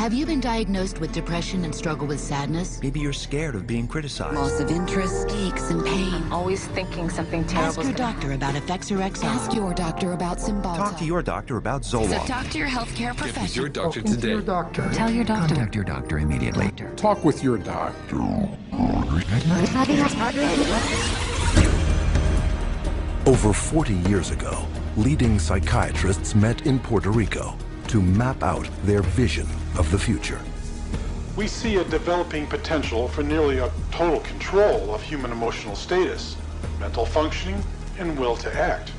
Have you been diagnosed with depression and struggle with sadness? Maybe you're scared of being criticized. Loss of interest, aches and pain. Always thinking something terrible. Ask your doctor about Effects or Exile. Ask your doctor about Cymbalta. Talk to your doctor about Zoloft. So talk to your healthcare professional. Get with your doctor today. Your doctor. Tell your doctor. Contact your doctor immediately. Talk with your doctor. Over 40 years ago, leading psychiatrists met in Puerto Rico to map out their vision of the future. We see a developing potential for nearly a total control of human emotional status, mental functioning, and will to act.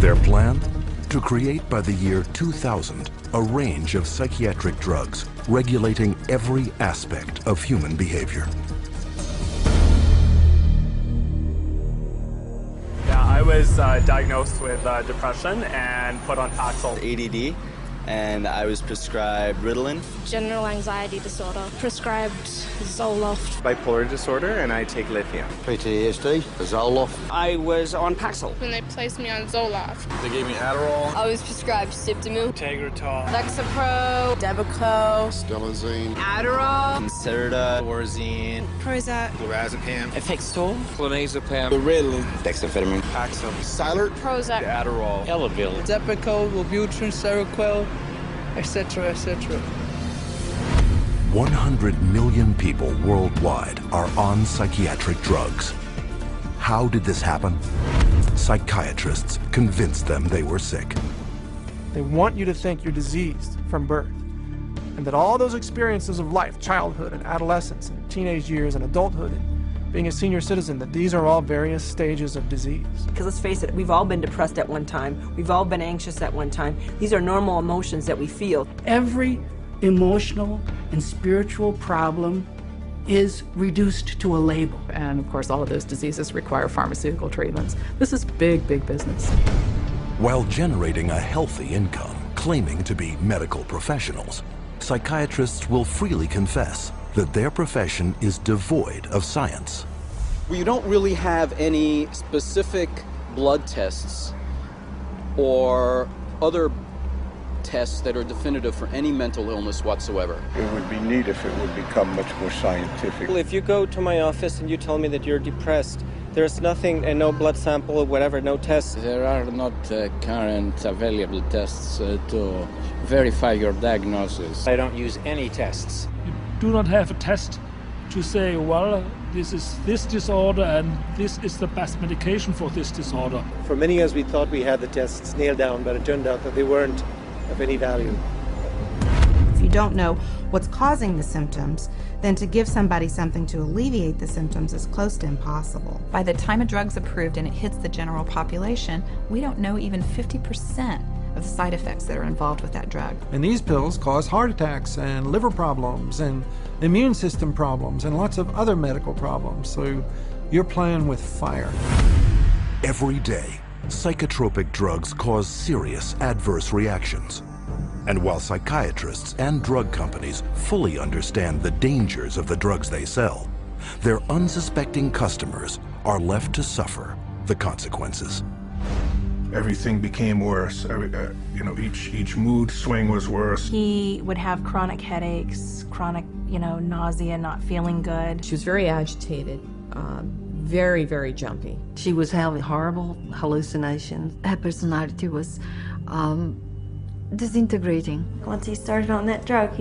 Their plan? To create by the year 2000 a range of psychiatric drugs regulating every aspect of human behavior. I was diagnosed with depression and put on Paxil. ADD, and I was prescribed Ritalin. General anxiety disorder, prescribed Zoloft. Bipolar disorder, and I take lithium. PTSD, Zoloft. I was on Paxil. When they placed me on Zoloft. They gave me Adderall. I was prescribed Siptamil, Tegretol, Lexapro, Depakote, Stelazine, Adderall, Concerta, Orazine, Prozac, Lorazepam, Effexor, Clonazepam, Ritalin, dexamphetamine, Paxil, Cylert, Prozac, Adderall, Elavil, Depakote, Wellbutrin, Seroquel, etc., etc. 100 million people worldwide are on psychiatric drugs. How did this happen? Psychiatrists convinced them they were sick. They want you to think you're diseased from birth, and that all those experiences of life, childhood and adolescence and teenage years and adulthood and being a senior citizen, that these are all various stages of disease. Because let's face it, we've all been depressed at one time. We've all been anxious at one time. These are normal emotions that we feel. Every emotional and spiritual problem is reduced to a label. And of course, all of those diseases require pharmaceutical treatments. This is big, big business. While generating a healthy income, claiming to be medical professionals, psychiatrists will freely confess that their profession is devoid of science. We don't really have any specific blood tests or other tests that are definitive for any mental illness whatsoever. It would be neat if it would become much more scientific. Well, if you go to my office and you tell me that you're depressed, there's nothing, and no blood sample or whatever, no tests. There are not current available tests to verify your diagnosis. I don't use any tests. You do not have a test to say, well, this is this disorder and this is the best medication for this disorder. For many years we thought we had the tests nailed down, but it turned out that they weren't of any value. If you don't know what's causing the symptoms, then to give somebody something to alleviate the symptoms is close to impossible. By the time a drug's approved and it hits the general population, we don't know even 50% of the side effects that are involved with that drug. And these pills cause heart attacks and liver problems and immune system problems and lots of other medical problems. So you're playing with fire. Every day, psychotropic drugs cause serious adverse reactions. And while psychiatrists and drug companies fully understand the dangers of the drugs they sell, their unsuspecting customers are left to suffer the consequences. Everything became worse. Each mood swing was worse. He would have chronic headaches, chronic, nausea, not feeling good. She was very agitated, very, very jumpy. She was having horrible hallucinations. Her personality was disintegrating. Once he started on that drug,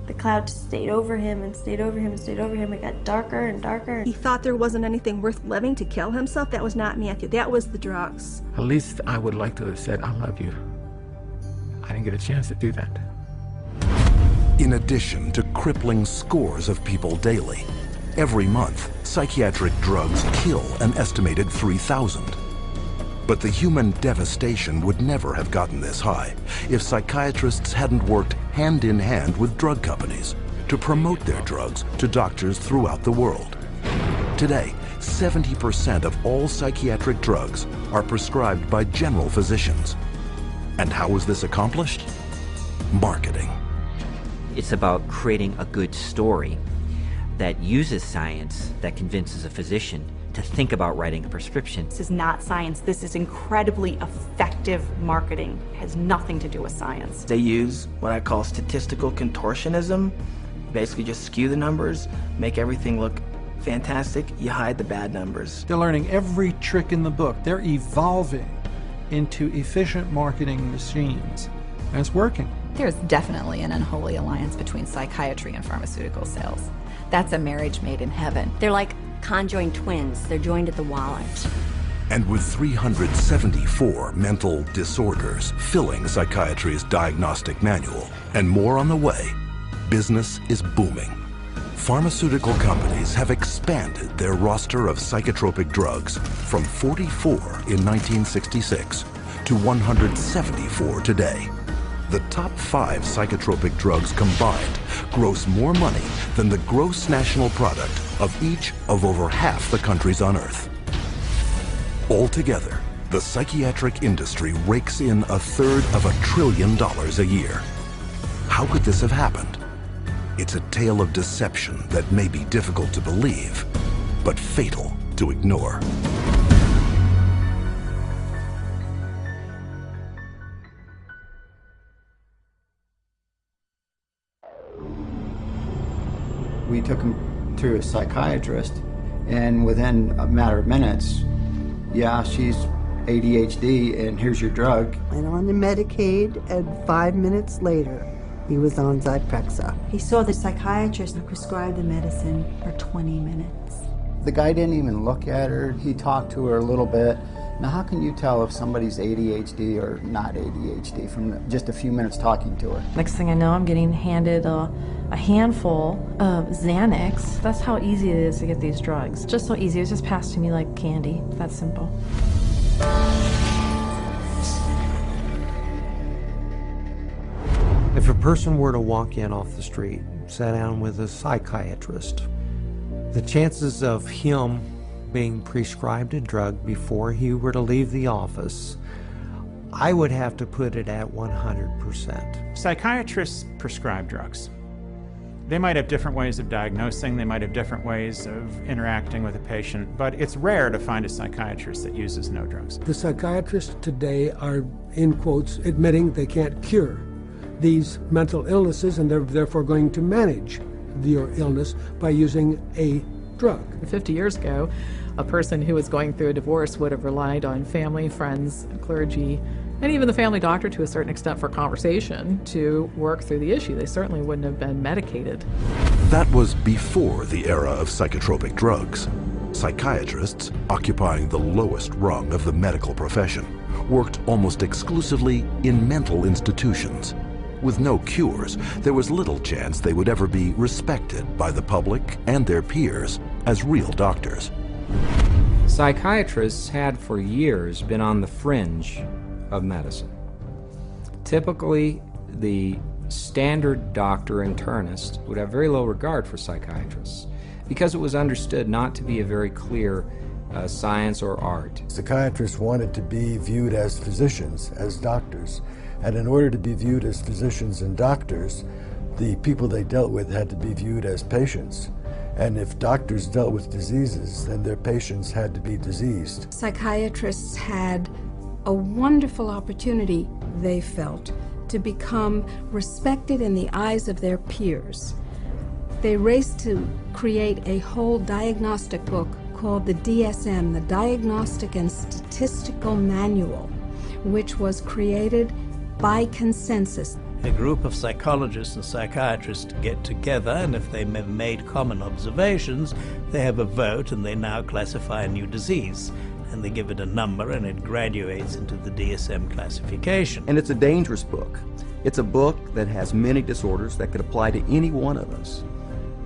the cloud just stayed over him and stayed over him and stayed over him. It got darker and darker. He thought there wasn't anything worth living to kill himself. That was not Matthew. That was the drugs. At least I would like to have said, I love you. I didn't get a chance to do that. In addition to crippling scores of people daily, every month, psychiatric drugs kill an estimated 3,000. But the human devastation would never have gotten this high if psychiatrists hadn't worked hand in hand with drug companies to promote their drugs to doctors throughout the world. Today, 70% of all psychiatric drugs are prescribed by general physicians. And how is this accomplished? Marketing. It's about creating a good story that uses science, that convinces a physician to think about writing a prescription. This is not science. This is incredibly effective marketing. It has nothing to do with science. They use what I call statistical contortionism. Basically just skew the numbers, make everything look fantastic, you hide the bad numbers. They're learning every trick in the book. They're evolving into efficient marketing machines, and it's working. There's definitely an unholy alliance between psychiatry and pharmaceutical sales. That's a marriage made in heaven. They're like conjoined twins. They're joined at the wallet. And with 374 mental disorders filling psychiatry's diagnostic manual, and more on the way, business is booming. Pharmaceutical companies have expanded their roster of psychotropic drugs from 44 in 1966 to 174 today. The top 5 psychotropic drugs combined gross more money than the gross national product of each of over half the countries on Earth. Altogether, the psychiatric industry rakes in $1/3 of $1 trillion a year. How could this have happened? It's a tale of deception that may be difficult to believe, but fatal to ignore. We took him to a psychiatrist, and within a matter of minutes, yeah, she's ADHD, and here's your drug. Went on the Medicaid, and 5 minutes later, he was on Zyprexa. He saw the psychiatrist and prescribed the medicine for 20 minutes. The guy didn't even look at her. He talked to her a little bit. Now, how can you tell if somebody's ADHD or not ADHD from just a few minutes talking to her? Next thing I know, I'm getting handed a handful of Xanax. That's how easy it is to get these drugs. Just so easy. It was just passed to me like candy. That's simple. If a person were to walk in off the street, sit down with a psychiatrist, the chances of him being prescribed a drug before he were to leave the office, I would have to put it at 100%. Psychiatrists prescribe drugs. They might have different ways of diagnosing, they might have different ways of interacting with a patient, but it's rare to find a psychiatrist that uses no drugs. The psychiatrists today are, in quotes, admitting they can't cure these mental illnesses, and they're therefore going to manage your illness by using a drug. 50 years ago, a person who was going through a divorce would have relied on family, friends, clergy, and even the family doctor to a certain extent for conversation to work through the issue. They certainly wouldn't have been medicated. That was before the era of psychotropic drugs. Psychiatrists, occupying the lowest rung of the medical profession, worked almost exclusively in mental institutions. With no cures, there was little chance they would ever be respected by the public and their peers as real doctors. Psychiatrists had for years been on the fringe of medicine. Typically, the standard doctor internist would have very low regard for psychiatrists because it was understood not to be a very clear science or art. Psychiatrists wanted to be viewed as physicians, as doctors. And in order to be viewed as physicians and doctors, the people they dealt with had to be viewed as patients. And if doctors dealt with diseases, then their patients had to be diseased. Psychiatrists had a wonderful opportunity, they felt, to become respected in the eyes of their peers. They raced to create a whole diagnostic book called the DSM, the Diagnostic and Statistical Manual, which was created by consensus. A group of psychologists and psychiatrists get together, and if they have made common observations, they have a vote and they now classify a new disease. And they give it a number and it graduates into the DSM classification. And it's a dangerous book. It's a book that has many disorders that could apply to any one of us,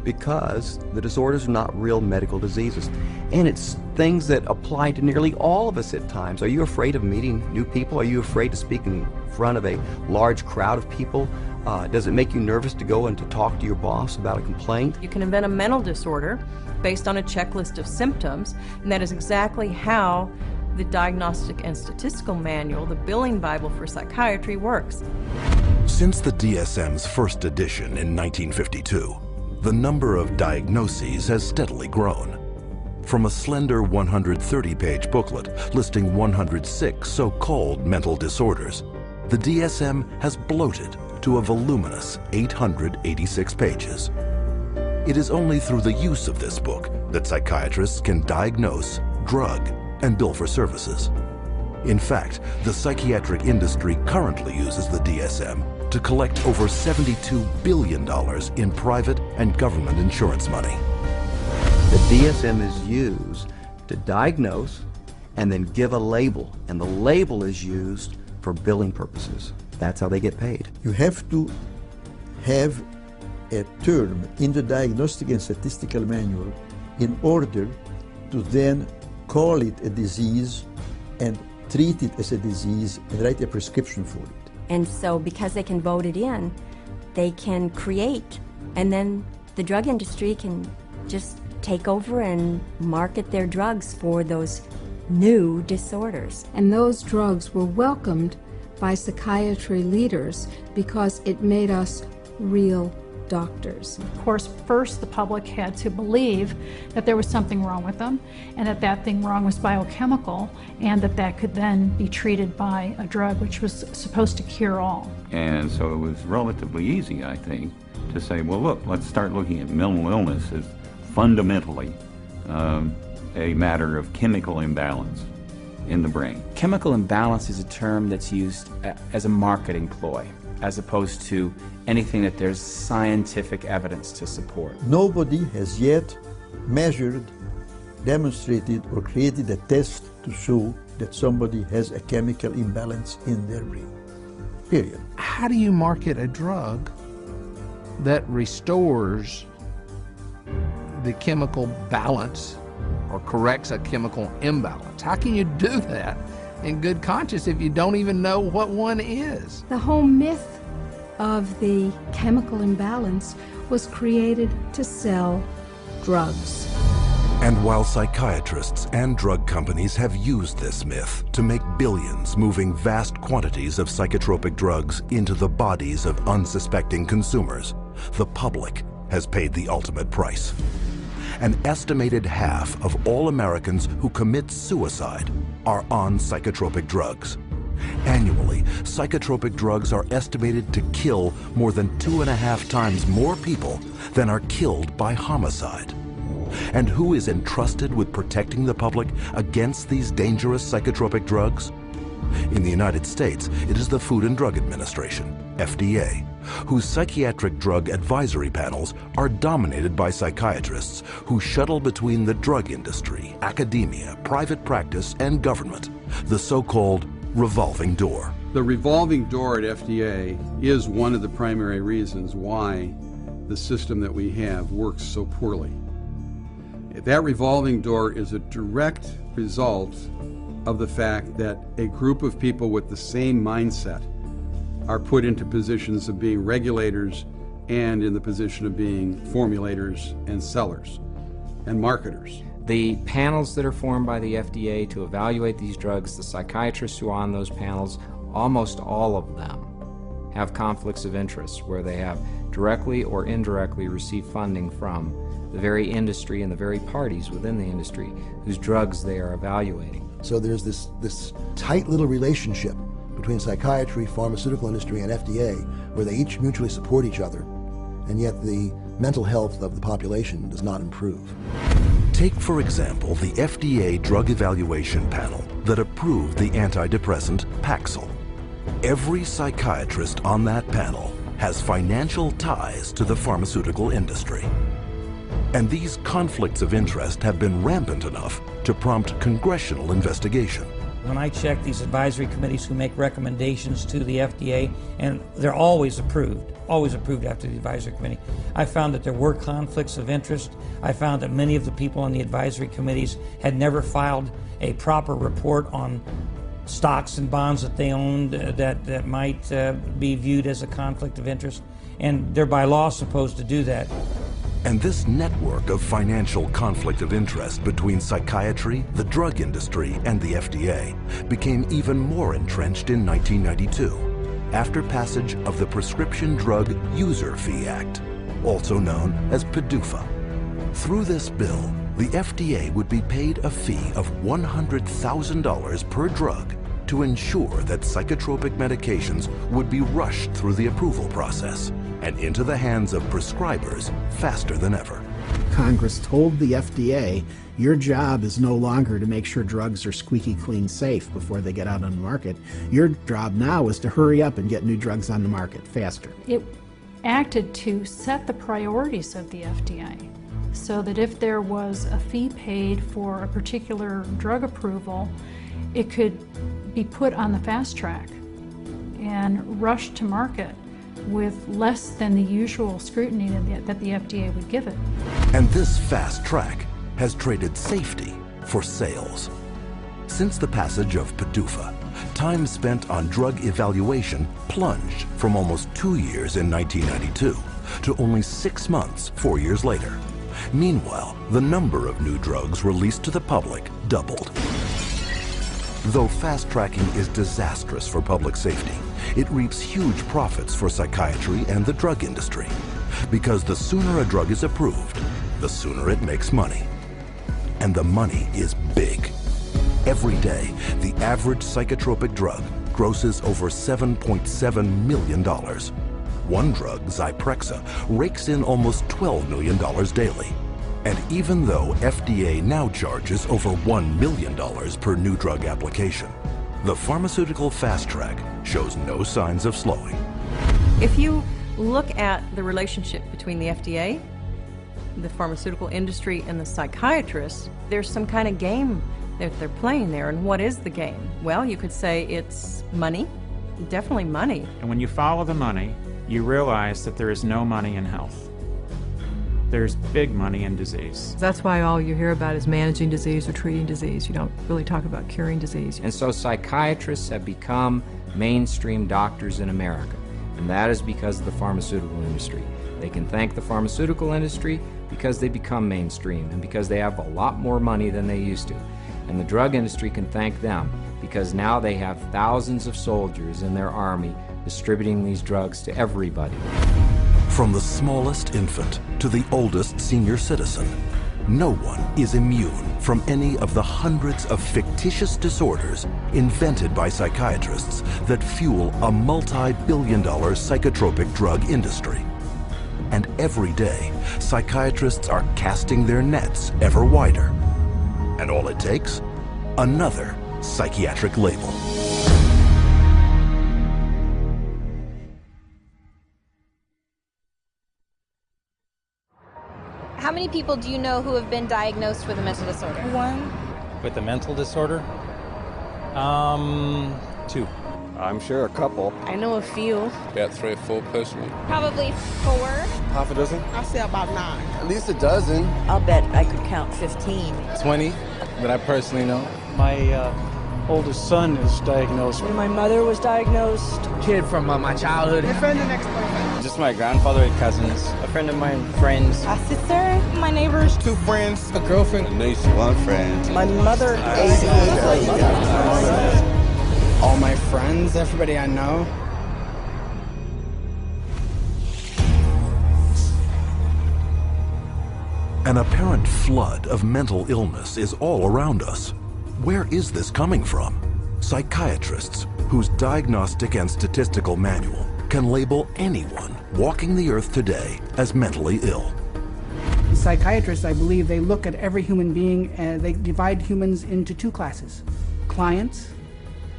because the disorders are not real medical diseases. And it's things that apply to nearly all of us at times. Are you afraid of meeting new people? Are you afraid to speak in front of a large crowd of people? Does it make you nervous to go and to talk to your boss about a complaint? You can invent a mental disorder based on a checklist of symptoms, and that is exactly how the Diagnostic and Statistical Manual, the billing Bible for psychiatry, works. Since the DSM's first edition in 1952, the number of diagnoses has steadily grown. from a slender 130-page booklet listing 106 so-called mental disorders, the DSM has bloated to a voluminous 886 pages. It is only through the use of this book that psychiatrists can diagnose, drug, and bill for services. In fact, the psychiatric industry currently uses the DSM to collect over $72 billion in private and government insurance money. The DSM is used to diagnose and then give a label, and the label is used for billing purposes. That's how they get paid. You have to have a term in the Diagnostic and Statistical Manual in order to then call it a disease and treat it as a disease and write a prescription for it. And so because they can vote it in, they can create, and then the drug industry can just take over and market their drugs for those new disorders. And those drugs were welcomed by psychiatry leaders because it made us real doctors. Of course, first the public had to believe that there was something wrong with them, and that that thing wrong was biochemical, and that that could then be treated by a drug which was supposed to cure all. And so it was relatively easy, I think, to say, well, look, let's start looking at mental illness as fundamentally a matter of chemical imbalance in the brain. Chemical imbalance is a term that's used as a marketing ploy, as opposed to anything that there's scientific evidence to support. Nobody has yet measured, demonstrated, or created a test to show that somebody has a chemical imbalance in their brain. Period. How do you market a drug that restores the chemical balance or corrects a chemical imbalance? How can you do that in good conscience if you don't even know what one is? The whole myth of the chemical imbalance was created to sell drugs. And while psychiatrists and drug companies have used this myth to make billions moving vast quantities of psychotropic drugs into the bodies of unsuspecting consumers, the public has paid the ultimate price. An estimated half of all Americans who commit suicide are on psychotropic drugs. Annually, psychotropic drugs are estimated to kill more than 2.5 times more people than are killed by homicide. And who is entrusted with protecting the public against these dangerous psychotropic drugs? In the United States, it is the Food and Drug Administration, FDA, whose psychiatric drug advisory panels are dominated by psychiatrists who shuttle between the drug industry, academia, private practice, and government, the so-called revolving door. The revolving door at FDA is one of the primary reasons why the system that we have works so poorly. That revolving door is a direct result of the fact that a group of people with the same mindset are put into positions of being regulators and in the position of being formulators and sellers and marketers. The panels that are formed by the FDA to evaluate these drugs, the psychiatrists who are on those panels, almost all of them have conflicts of interest where they have directly or indirectly received funding from the very industry and the very parties within the industry whose drugs they are evaluating. So there's this tight little relationship between psychiatry, pharmaceutical industry, and FDA where they each mutually support each other, and yet the mental health of the population does not improve. Take, for example, the FDA drug evaluation panel that approved the antidepressant Paxil. Every psychiatrist on that panel has financial ties to the pharmaceutical industry. And these conflicts of interest have been rampant enough to prompt congressional investigation. When I check these advisory committees who make recommendations to the FDA, and they're always approved after the advisory committee, I found that there were conflicts of interest. I found that many of the people on the advisory committees had never filed a proper report on stocks and bonds that they owned that might be viewed as a conflict of interest, and they're by law supposed to do that. And this network of financial conflict of interest between psychiatry, the drug industry, and the FDA became even more entrenched in 1992, after passage of the Prescription Drug User Fee Act, also known as PDUFA. Through this bill, the FDA would be paid a fee of $100,000 per drug to ensure that psychotropic medications would be rushed through the approval process and into the hands of prescribers faster than ever. Congress told the FDA, your job is no longer to make sure drugs are squeaky clean safe before they get out on the market. Your job now is to hurry up and get new drugs on the market faster. It acted to set the priorities of the FDA so that if there was a fee paid for a particular drug approval, it could be put on the fast track and rushed to market with less than the usual scrutiny that the FDA would give it. And this fast track has traded safety for sales. Since the passage of PDUFA, time spent on drug evaluation plunged from almost 2 years in 1992 to only 6 months 4 years later. Meanwhile, the number of new drugs released to the public doubled. Though fast-tracking is disastrous for public safety, it reaps huge profits for psychiatry and the drug industry. Because the sooner a drug is approved, the sooner it makes money. And the money is big. Every day, the average psychotropic drug grosses over $7.7 million. One drug, Zyprexa, rakes in almost $12 million daily. And even though FDA now charges over $1 million per new drug application, the pharmaceutical fast track shows no signs of slowing. If you look at the relationship between the FDA, the pharmaceutical industry, and the psychiatrists, there's some kind of game that they're playing there. And what is the game? Well, you could say it's money, definitely money. And when you follow the money, you realize that there is no money in health. There's big money in disease. That's why all you hear about is managing disease or treating disease. You don't really talk about curing disease. And so psychiatrists have become mainstream doctors in America. And that is because of the pharmaceutical industry. They can thank the pharmaceutical industry because they become mainstream and because they have a lot more money than they used to. And the drug industry can thank them because now they have thousands of soldiers in their army distributing these drugs to everybody. From the smallest infant to the oldest senior citizen, no one is immune from any of the hundreds of fictitious disorders invented by psychiatrists that fuel a multi-billion-dollar psychotropic drug industry. And every day, psychiatrists are casting their nets ever wider. And all it takes? Another psychiatric label. How many people do you know who have been diagnosed with a mental disorder? One. With a mental disorder? 2. I'm sure a couple. I know a few. About 3 or 4 personally. Probably 4. Half a dozen? I'll say about 9. At least a dozen. I'll bet I could count 15. 20 that I personally know. My oldest son is diagnosed. When my mother was diagnosed. Kid from my childhood. My friend and ex-boyfriend. Just my grandfather and cousins. A friend of mine, friends. A sister, my neighbors. 2 friends. A girlfriend. A niece. 1 friend. My mother. All my friends, everybody I know. An apparent flood of mental illness is all around us. Where is this coming from? Psychiatrists, whose diagnostic and statistical manual can label anyone walking the earth today as mentally ill. Psychiatrists, I believe, they look at every human being and they divide humans into 2 classes, clients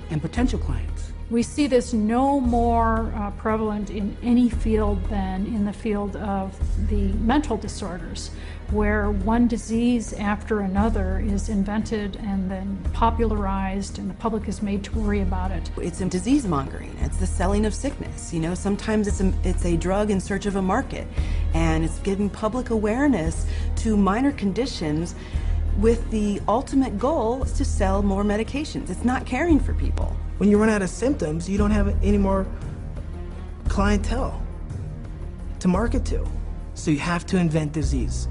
and potential clients. We see this no more prevalent in any field than in the field of the mental disorders, where one disease after another is invented and then popularized and the public is made to worry about it. It's a disease mongering. It's the selling of sickness. You know, sometimes it's a drug in search of a market, and it's giving public awareness to minor conditions with the ultimate goal is to sell more medications. It's not caring for people. When you run out of symptoms, you don't have any more clientele to market to. So you have to invent disease.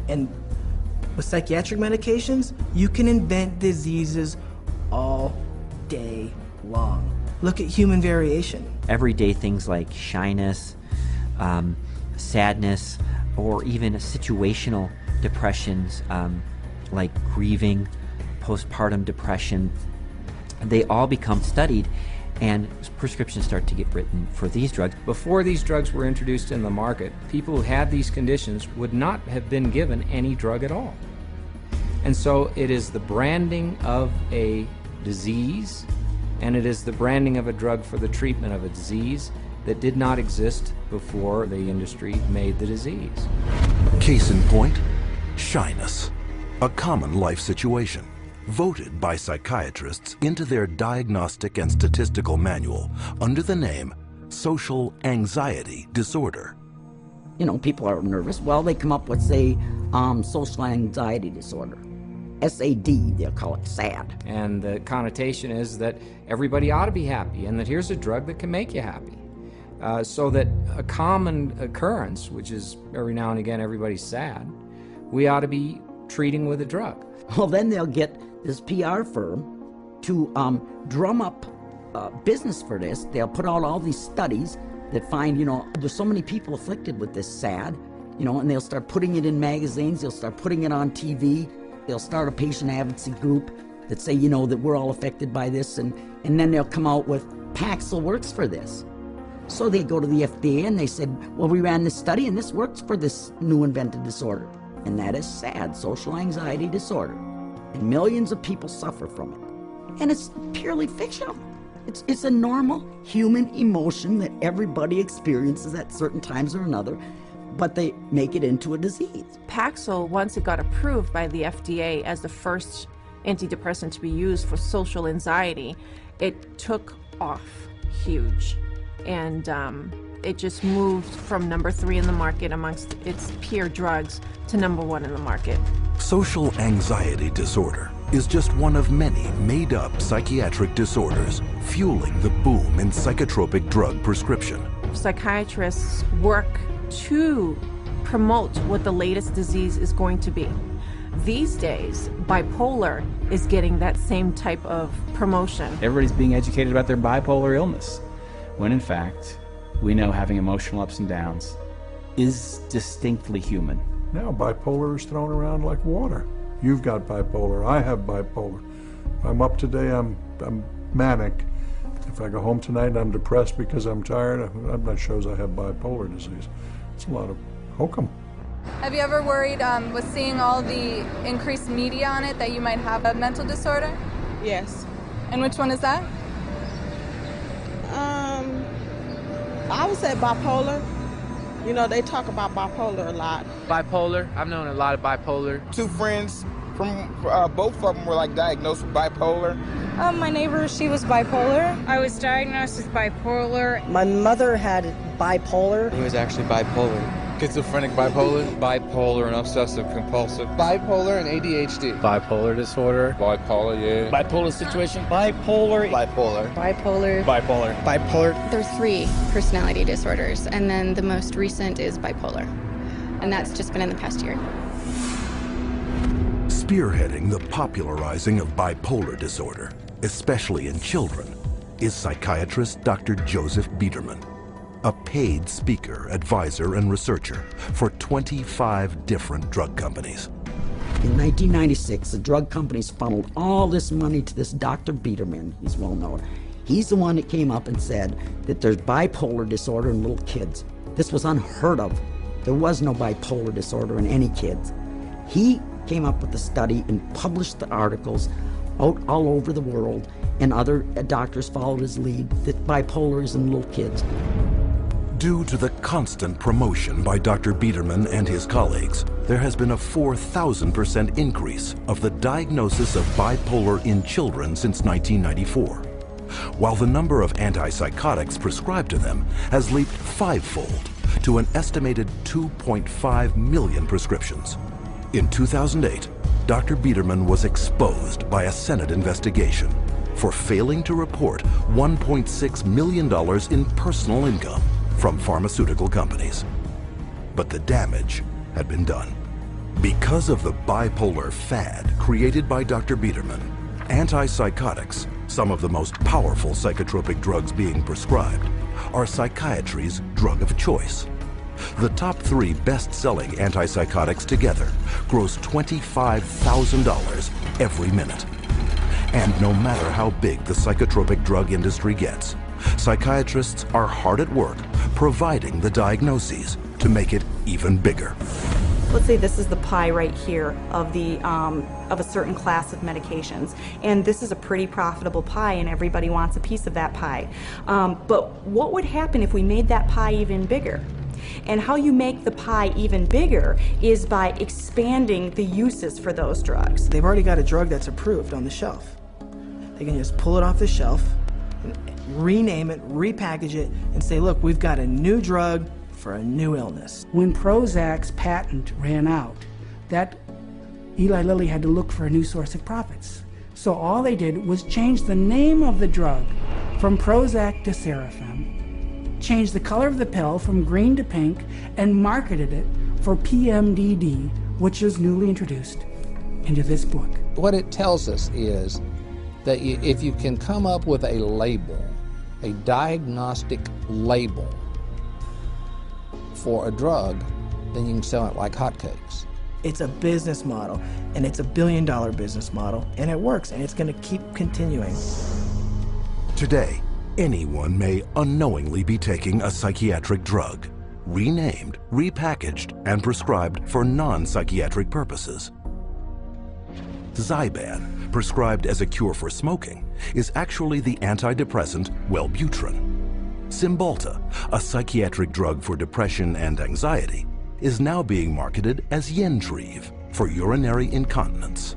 And with psychiatric medications, you can invent diseases all day long. Look at human variation. Everyday things like shyness, sadness, or even situational depressions like grieving, postpartum depression, they all become studied, and prescriptions start to get written for these drugs. Before these drugs were introduced in the market, people who had these conditions would not have been given any drug at all. And so it is the branding of a disease, and it is the branding of a drug for the treatment of a disease that did not exist before the industry made the disease. Case in point, shyness, a common life situation, voted by psychiatrists into their diagnostic and statistical manual under the name social anxiety disorder. You know, people are nervous. Well, they come up with, say, social anxiety disorder. SAD, they'll call it SAD. And the connotation is that everybody ought to be happy, and that here's a drug that can make you happy. So that a common occurrence, which is every now and again everybody's sad, we ought to be treating with a drug. Well, then they'll get this PR firm to drum up business for this. They'll put out all these studies that find, you know, there's so many people afflicted with this SAD, you know, and they'll start putting it in magazines, they'll start putting it on TV, they'll start a patient advocacy group that say, you know, that we're all affected by this, and then they'll come out with Paxil works for this. So they go to the FDA and they said, well, we ran this study and this works for this new invented disorder. And that is SAD, social anxiety disorder. And millions of people suffer from it. And it's purely fictional. It's a normal human emotion that everybody experiences at certain times or another, but they make it into a disease. Paxil, once it got approved by the FDA as the first antidepressant to be used for social anxiety, it took off huge. And it just moved from number 3 in the market amongst its peer drugs to number 1 in the market. Social anxiety disorder is just one of many made-up psychiatric disorders fueling the boom in psychotropic drug prescription. Psychiatrists work to promote what the latest disease is going to be. These days, bipolar is getting that same type of promotion. Everybody's being educated about their bipolar illness, when in fact, we know having emotional ups and downs is distinctly human. Now bipolar is thrown around like water. You've got bipolar, I have bipolar. If I'm up today, I'm manic. If I go home tonight and I'm depressed because I'm tired, that shows I have bipolar disease. It's a lot of hokum. Have you ever worried with seeing all the increased media on it that you might have a mental disorder? Yes. And which one is that? I would say bipolar. You know, they talk about bipolar a lot. Bipolar. I've known a lot of bipolar. 2 friends from both of them were like diagnosed with bipolar. My neighbor, she was bipolar. I was diagnosed with bipolar. My mother had bipolar. He was actually bipolar. Schizophrenic bipolar. Bipolar and obsessive compulsive. Bipolar and ADHD. Bipolar disorder. Bipolar, yeah. Bipolar situation. Bipolar. Bipolar. Bipolar. Bipolar. Bipolar. There's 3 personality disorders, and then the most recent is bipolar. And that's just been in the past year. Spearheading the popularizing of bipolar disorder, especially in children, is psychiatrist Dr. Joseph Biederman, a paid speaker, advisor, and researcher for 25 different drug companies. In 1996, the drug companies funneled all this money to this Dr. Biederman. He's well known. He's the one that came up and said that there's bipolar disorder in little kids. This was unheard of. There was no bipolar disorder in any kids. He came up with the study and published the articles out all over the world, and other doctors followed his lead that bipolar is in little kids. Due to the constant promotion by Dr. Biederman and his colleagues, there has been a 4,000% increase of the diagnosis of bipolar in children since 1994, while the number of antipsychotics prescribed to them has leaped 5-fold to an estimated 2.5 million prescriptions. In 2008, Dr. Biederman was exposed by a Senate investigation for failing to report $1.6 million in personal income from pharmaceutical companies. But the damage had been done. Because of the bipolar fad created by Dr. Biederman, antipsychotics, some of the most powerful psychotropic drugs being prescribed, are psychiatry's drug of choice. The top 3 best-selling antipsychotics together gross $25,000 every minute. And no matter how big the psychotropic drug industry gets, psychiatrists are hard at work providing the diagnoses to make it even bigger. Let's say this is the pie right here of a certain class of medications, and this is a pretty profitable pie and everybody wants a piece of that pie. But what would happen if we made that pie even bigger? And how you make the pie even bigger is by expanding the uses for those drugs. They've already got a drug that's approved on the shelf. They can just pull it off the shelf, rename it, repackage it, and say, look, we've got a new drug for a new illness. When Prozac's patent ran out, that Eli Lilly had to look for a new source of profits. So all they did was change the name of the drug from Prozac to Serafem, changed the color of the pill from green to pink, and marketed it for PMDD, which is newly introduced into this book. What it tells us is that if you can come up with a label, a diagnostic label for a drug, then you can sell it like hotcakes. It's a business model, and it's $1 billion business model, and it works, and it's going to keep continuing. Today, anyone may unknowingly be taking a psychiatric drug, renamed, repackaged, and prescribed for non-psychiatric purposes. Zyban, prescribed as a cure for smoking, is actually the antidepressant Wellbutrin. Cymbalta, a psychiatric drug for depression and anxiety, is now being marketed as Yentriv for urinary incontinence.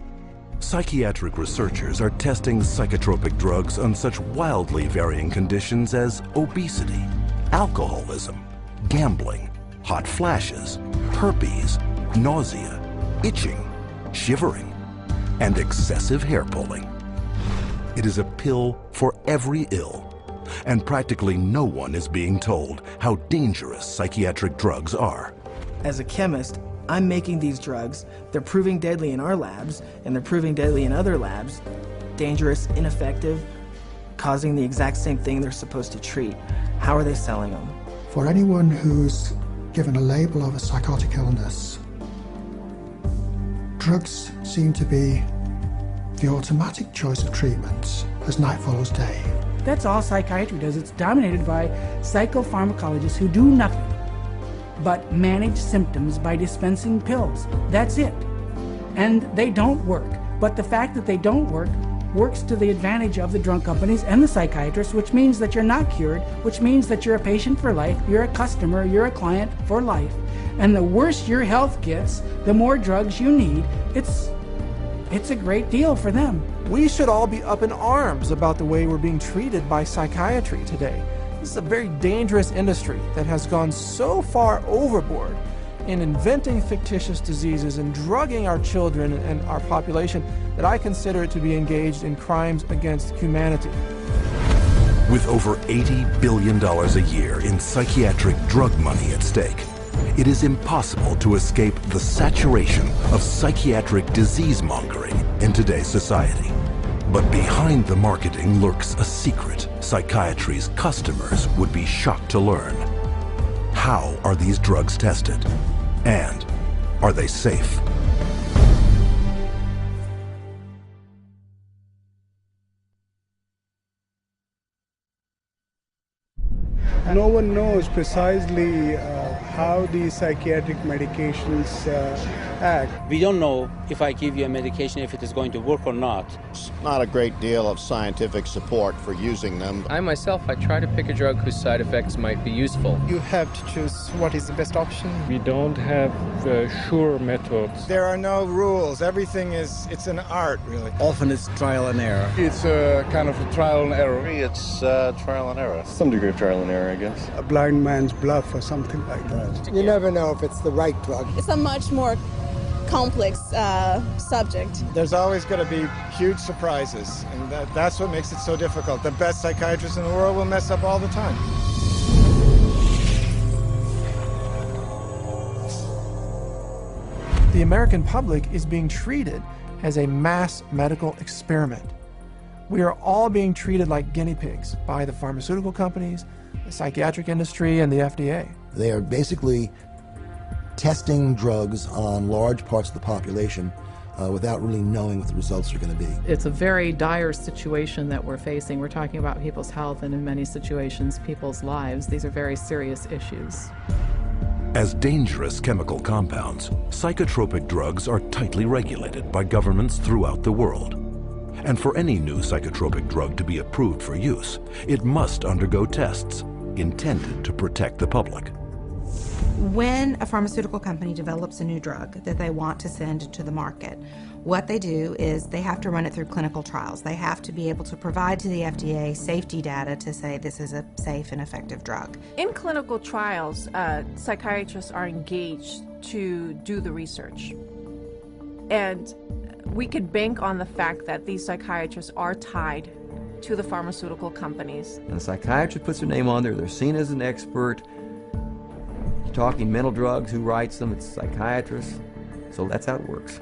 Psychiatric researchers are testing psychotropic drugs on such wildly varying conditions as obesity, alcoholism, gambling, hot flashes, herpes, nausea, itching, shivering, and excessive hair pulling. It is a pill for every ill, and practically no one is being told how dangerous psychiatric drugs are. As a chemist, I'm making these drugs. They're proving deadly in our labs, and they're proving deadly in other labs. Dangerous, ineffective, causing the exact same thing they're supposed to treat. How are they selling them? For anyone who's given a label of a psychotic illness, drugs seem to be the automatic choice of treatment as night follows day. That's all psychiatry does. It's dominated by psychopharmacologists who do nothing but manage symptoms by dispensing pills. That's it. And they don't work. But the fact that they don't work works to the advantage of the drug companies and the psychiatrists, which means that you're not cured, which means that you're a patient for life, you're a customer, you're a client for life. And the worse your health gets, the more drugs you need. It's a great deal for them. We should all be up in arms about the way we're being treated by psychiatry today. This is a very dangerous industry that has gone so far overboard in inventing fictitious diseases and drugging our children and our population that I consider it to be engaged in crimes against humanity. With over $80 billion a year in psychiatric drug money at stake, it is impossible to escape the saturation of psychiatric disease-mongering in today's society. But behind the marketing lurks a secret psychiatry's customers would be shocked to learn. How are these drugs tested? And are they safe? No one knows precisely how these psychiatric medications act. We don't know if I give you a medication if it is going to work or not. There's not a great deal of scientific support for using them. I try to pick a drug whose side effects might be useful. You have to choose what is the best option. We don't have sure methods. There are no rules. Everything it's an art, really. Often it's trial and error. It's kind of a trial and error. It's trial and error. Some degree of trial and error, I guess. A blind man's bluff or something like that. You never know if it's the right drug. It's a much more complex subject. There's always going to be huge surprises, and that's what makes it so difficult. The best psychiatrists in the world will mess up all the time. The American public is being treated as a mass medical experiment. We are all being treated like guinea pigs by the pharmaceutical companies, the psychiatric industry, and the FDA. They are basically testing drugs on large parts of the population without really knowing what the results are going to be. It's a very dire situation that we're facing. We're talking about people's health and in many situations, people's lives. These are very serious issues. As dangerous chemical compounds, psychotropic drugs are tightly regulated by governments throughout the world. And for any new psychotropic drug to be approved for use, it must undergo tests intended to protect the public. When a pharmaceutical company develops a new drug that they want to send to the market, what they do is they have to run it through clinical trials. They have to be able to provide to the FDA safety data to say this is a safe and effective drug. In clinical trials, psychiatrists are engaged to do the research. And we could bank on the fact that these psychiatrists are tied to the pharmaceutical companies. And a psychiatrist puts their name on there, they're seen as an expert. You're talking mental drugs, who writes them? It's a psychiatrist. So that's how it works.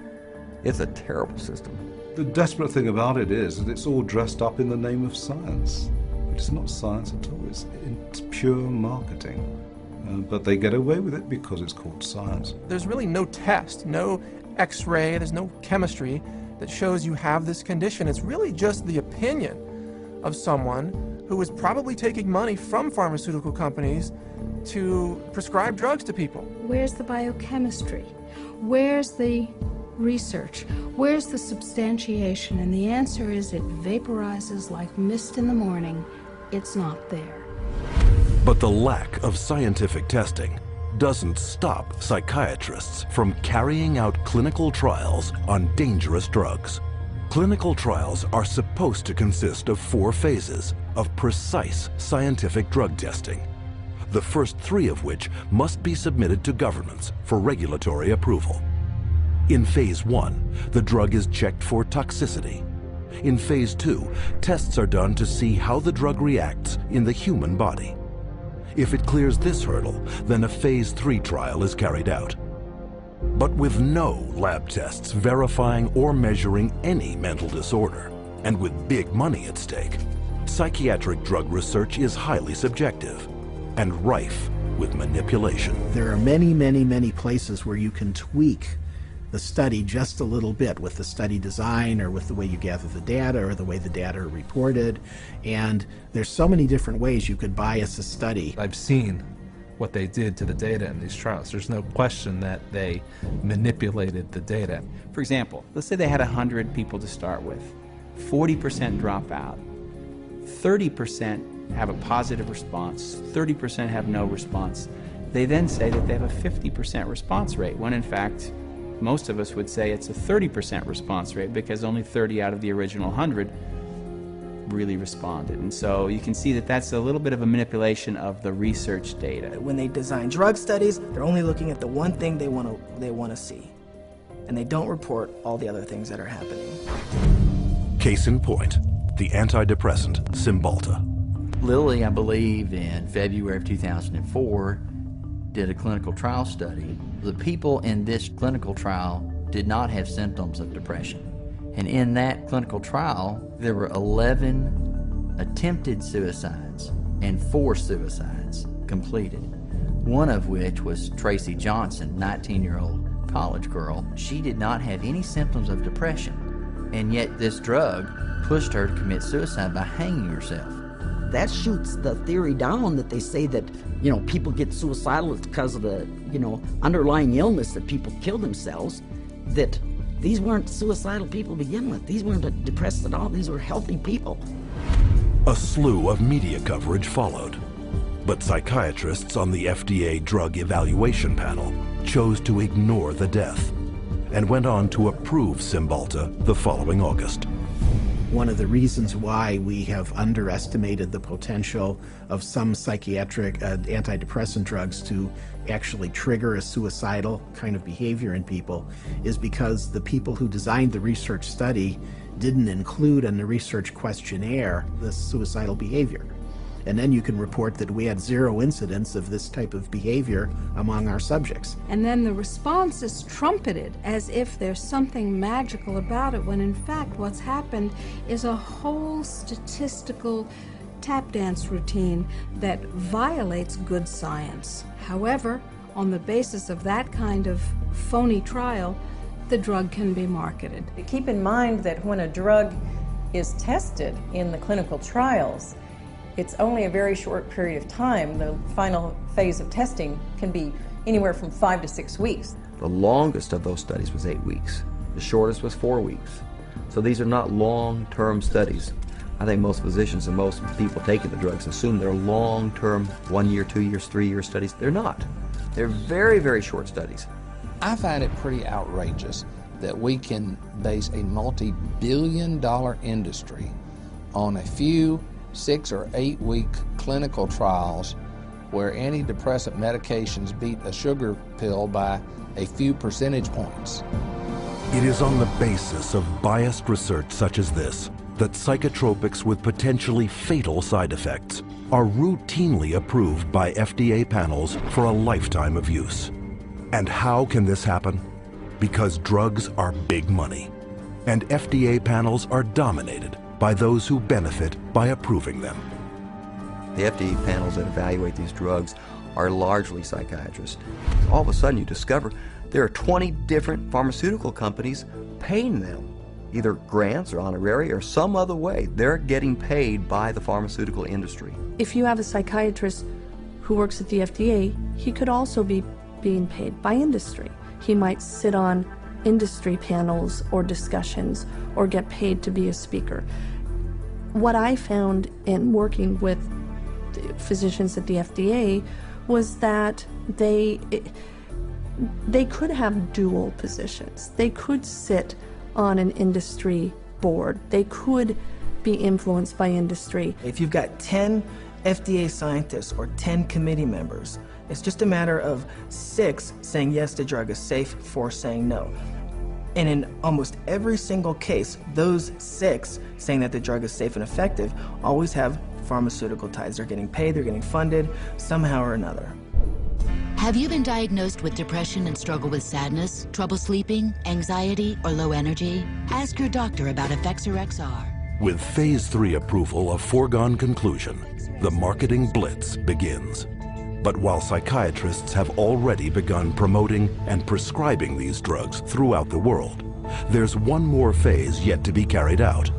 It's a terrible system. The desperate thing about it is that it's all dressed up in the name of science. It's not science at all, it's pure marketing. But they get away with it because it's called science. There's really no test, no X-ray, there's no chemistry that shows you have this condition. It's really just the opinion of someone who is probably taking money from pharmaceutical companies to prescribe drugs to people. Where's the biochemistry? Where's the research? Where's the substantiation? And the answer is it vaporizes like mist in the morning. It's not there. But the lack of scientific testing doesn't stop psychiatrists from carrying out clinical trials on dangerous drugs. Clinical trials are supposed to consist of 4 phases of precise scientific drug testing, the first 3 of which must be submitted to governments for regulatory approval. In phase 1, the drug is checked for toxicity. In phase 2, tests are done to see how the drug reacts in the human body. If it clears this hurdle, then a phase 3 trial is carried out. But with no lab tests verifying or measuring any mental disorder, and with big money at stake, psychiatric drug research is highly subjective and rife with manipulation. There are many, many, many places where you can tweak the study just a little bit with the study design or with the way you gather the data or the way the data are reported. And there's so many different ways you could bias a study. I've seen what they did to the data in these trials. There's no question that they manipulated the data. For example, let's say they had 100 people to start with. 40% drop out. 30% have a positive response. 30% have no response. They then say that they have a 50% response rate, when in fact, most of us would say it's a 30% response rate because only 30 out of the original 100 really responded. And so you can see that that's a little bit of a manipulation of the research data. When they design drug studies, they're only looking at the one thing they want to see. And they don't report all the other things that are happening. Case in point, the antidepressant Cymbalta. Lilly, I believe, in February of 2004, did a clinical trial study. The people in this clinical trial did not have symptoms of depression. And in that clinical trial, there were 11 attempted suicides and 4 suicides completed. One of which was Tracy Johnson, 19-year-old college girl. She did not have any symptoms of depression, and yet this drug pushed her to commit suicide by hanging herself. That shoots the theory down that they say that, people get suicidal because of the, underlying illness that people kill themselves, that these weren't suicidal people to begin with. These weren't depressed at all. These were healthy people. A slew of media coverage followed, but psychiatrists on the FDA Drug Evaluation Panel chose to ignore the death and went on to approve Cymbalta the following August. One of the reasons why we have underestimated the potential of some psychiatric antidepressant drugs to actually trigger a suicidal kind of behavior in people is because the people who designed the research study didn't include in the research questionnaire the suicidal behavior. And then you can report that we had 0 incidents of this type of behavior among our subjects. And then the response is trumpeted as if there's something magical about it, when in fact what's happened is a whole statistical tap dance routine that violates good science. However, on the basis of that kind of phony trial, the drug can be marketed. Keep in mind that when a drug is tested in the clinical trials, it's only a very short period of time. The final phase of testing can be anywhere from 5 to 6 weeks. The longest of those studies was 8 weeks. The shortest was 4 weeks. So these are not long-term studies. I think most physicians and most people taking the drugs assume they're long-term, 1 year, 2 years, 3 year studies. They're not. They're very, very short studies. I find it pretty outrageous that we can base a multi-billion-dollar industry on a few 6 or 8 week clinical trials where antidepressant medications beat a sugar pill by a few percentage points. It is on the basis of biased research such as this that psychotropics with potentially fatal side effects are routinely approved by FDA panels for a lifetime of use. And how can this happen? Because drugs are big money, and FDA panels are dominated by those who benefit by approving them. The FDA panels that evaluate these drugs are largely psychiatrists. All of a sudden you discover there are 20 different pharmaceutical companies paying them, either grants or honorary or some other way. They're getting paid by the pharmaceutical industry. If you have a psychiatrist who works at the FDA, he could also be being paid by industry. He might sit on industry panels or discussions or get paid to be a speaker. What I found in working with physicians at the FDA was that they could have dual positions. They could sit on an industry board. They could be influenced by industry. If you've got 10 FDA scientists or 10 committee members, it's just a matter of 6 saying yes, the drug is safe, 4 saying no. And in almost every single case, those 6 saying that the drug is safe and effective always have pharmaceutical ties. They're getting paid, they're getting funded somehow or another. Have you been diagnosed with depression and struggle with sadness, trouble sleeping, anxiety, or low energy? Ask your doctor about Effexor XR. With Phase 3 approval a foregone conclusion, the marketing blitz begins. But while psychiatrists have already begun promoting and prescribing these drugs throughout the world, there's one more phase yet to be carried out.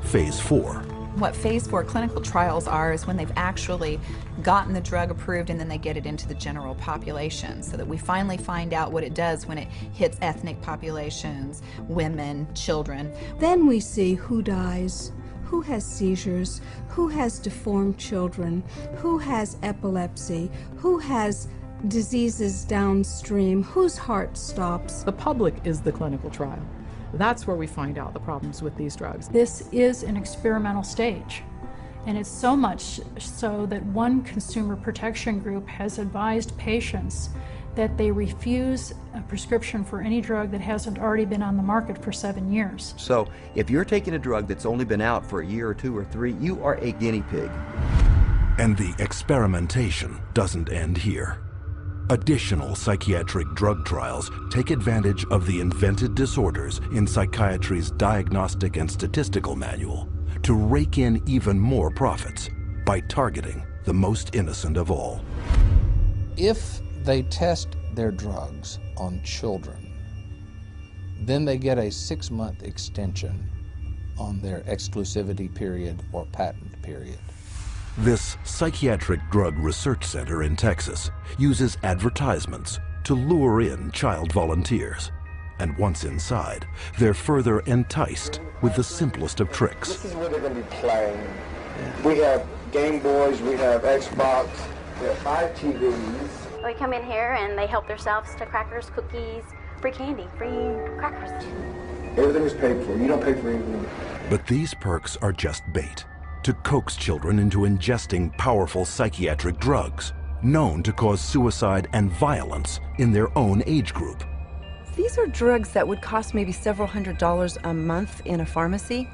Phase 4. What Phase 4 clinical trials are is when they've actually gotten the drug approved and then they get it into the general population, so that we finally find out what it does when it hits ethnic populations, women, children. Then we see who dies, who has seizures, who has deformed children, who has epilepsy, who has diseases downstream, whose heart stops. The public is the clinical trial. That's where we find out the problems with these drugs. This is an experimental stage, and it's so much so that one consumer protection group has advised patients that they refuse a prescription for any drug that hasn't already been on the market for 7 years. So if you're taking a drug that's only been out for a year or 2 or 3, you are a guinea pig. And the experimentation doesn't end here. Additional psychiatric drug trials take advantage of the invented disorders in psychiatry's Diagnostic and Statistical Manual to rake in even more profits by targeting the most innocent of all. If they test their drugs on children, then they get a 6-month extension on their exclusivity period or patent period. This psychiatric drug research center in Texas uses advertisements to lure in child volunteers. And once inside, they're further enticed with the simplest of tricks. This is where they're going to be playing. We have Game Boys, we have Xbox, we have 5 TVs. They come in here and they help themselves to crackers, cookies, free candy, free crackers. Everything is paid for. You don't pay for anything. But these perks are just bait to coax children into ingesting powerful psychiatric drugs known to cause suicide and violence in their own age group. These are drugs that would cost maybe several $100s a month in a pharmacy.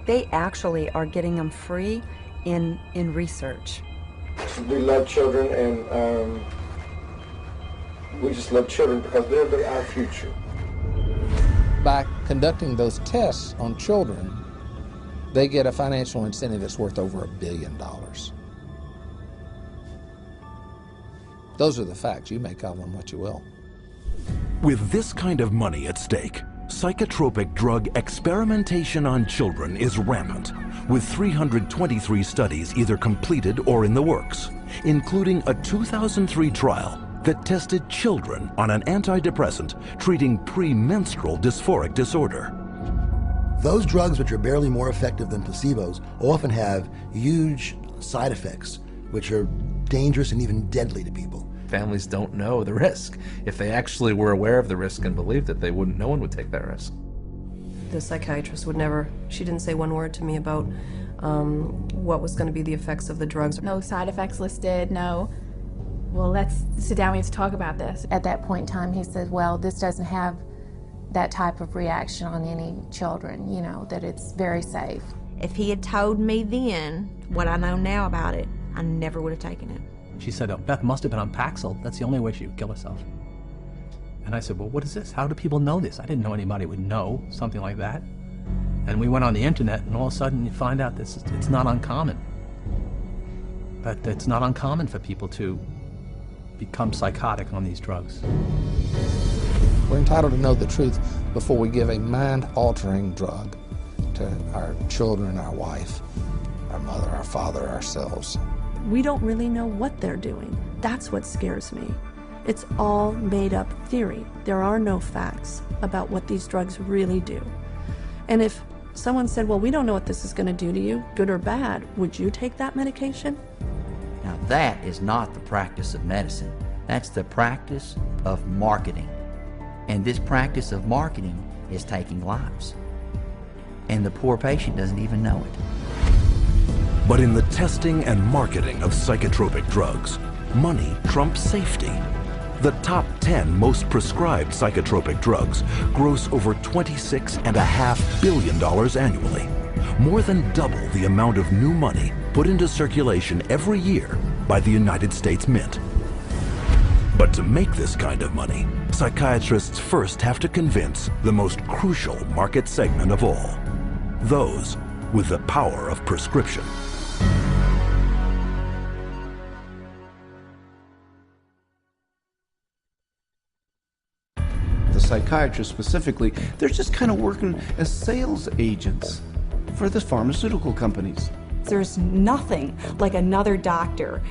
They actually are getting them free in research. We love children, and we just love children because they're our future. By conducting those tests on children, they get a financial incentive that's worth over $1 billion. Those are the facts. You make of them what you will. With this kind of money at stake, psychotropic drug experimentation on children is rampant, with 323 studies either completed or in the works, including a 2003 trial that tested children on an antidepressant treating premenstrual dysphoric disorder. Those drugs, which are barely more effective than placebos, often have huge side effects, which are dangerous and even deadly to people. Families don't know the risk. If they actually were aware of the risk and believed it, no one would take that risk. The psychiatrist would never, she didn't say one word to me about what was going to be the effects of the drugs. No side effects listed, no. Well, let's sit down, we have to talk about this. At that point in time, he said, well, this doesn't have that type of reaction on any children, you know, that it's very safe. If he had told me then what I know now about it, I never would have taken it. She said, oh, Beth must have been on Paxil. That's the only way she would kill herself. And I said, well, what is this? How do people know this? I didn't know anybody would know something like that. And we went on the internet, and all of a sudden you find out this it's not uncommon. But it's not uncommon for people to become psychotic on these drugs. We're entitled to know the truth before we give a mind-altering drug to our children, our wife, our mother, our father, ourselves. We don't really know what they're doing. That's what scares me. It's all made up theory. There are no facts about what these drugs really do. And if someone said, well, we don't know what this is going to do to you, good or bad, would you take that medication? Now that is not the practice of medicine. That's the practice of marketing. And this practice of marketing is taking lives. And the poor patient doesn't even know it. But in the testing and marketing of psychotropic drugs, money trumps safety. The top 10 most prescribed psychotropic drugs gross over $26.5 billion annually, more than double the amount of new money put into circulation every year by the United States Mint. But to make this kind of money, psychiatrists first have to convince the most crucial market segment of all, those with the power of prescription. The psychiatrists specifically, they're just kind of working as sales agents for the pharmaceutical companies. There's nothing like another doctor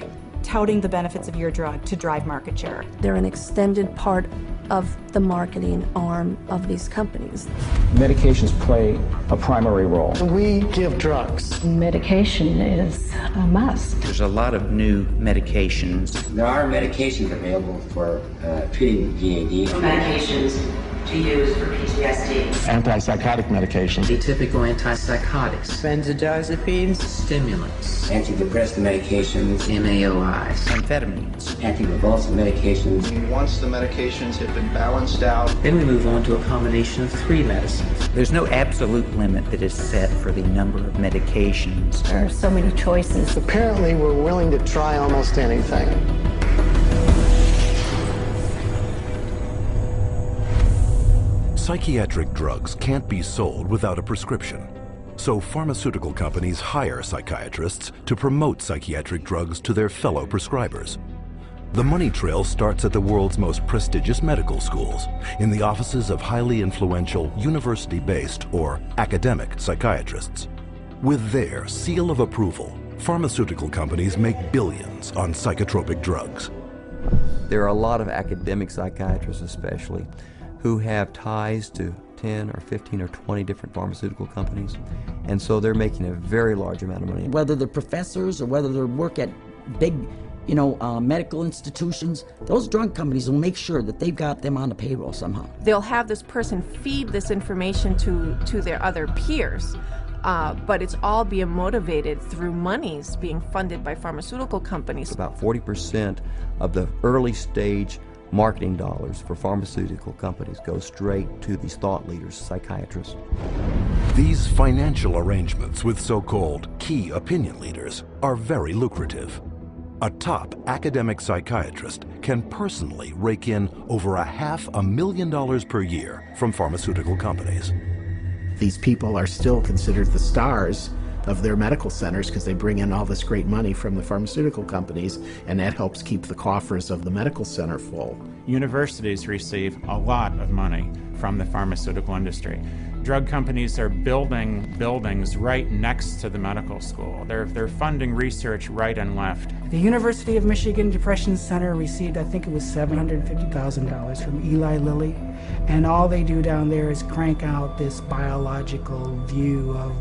touting the benefits of your drug to drive market share. They're an extended part of the marketing arm of these companies. Medications play a primary role. We give drugs. Medication is a must. There's a lot of new medications. There are medications available for treating GAD. Medications to use for PTSD. Antipsychotic medications. Atypical antipsychotics. Benzodiazepines. Stimulants. Antidepressant medications. MAOIs. Amphetamines. Anticonvulsant medications. Once the medications have been balanced out, then we move on to a combination of 3 medicines. There's no absolute limit that is set for the number of medications. There are so many choices. Apparently, we're willing to try almost anything. Psychiatric drugs can't be sold without a prescription, so pharmaceutical companies hire psychiatrists to promote psychiatric drugs to their fellow prescribers. The money trail starts at the world's most prestigious medical schools, in the offices of highly influential university-based or academic psychiatrists. With their seal of approval, pharmaceutical companies make billions on psychotropic drugs. There are a lot of academic psychiatrists especially who have ties to 10 or 15 or 20 different pharmaceutical companies, and so they're making a very large amount of money. Whether they're professors or whether they work at big, medical institutions, those drug companies will make sure that they've got them on the payroll somehow. They'll have this person feed this information to their other peers, but it's all being motivated through monies being funded by pharmaceutical companies. About 40% of the early stage marketing dollars for pharmaceutical companies go straight to these thought leaders, psychiatrists. These financial arrangements with so-called key opinion leaders are very lucrative. A top academic psychiatrist can personally rake in over $500,000 per year from pharmaceutical companies. These people are still considered the stars of their medical centers because they bring in all this great money from the pharmaceutical companies, and that helps keep the coffers of the medical center full. Universities receive a lot of money from the pharmaceutical industry. Drug companies are building buildings right next to the medical school. They're funding research right and left. The University of Michigan Depression Center received, I think it was $750,000 from Eli Lilly, and all they do down there is crank out this biological view of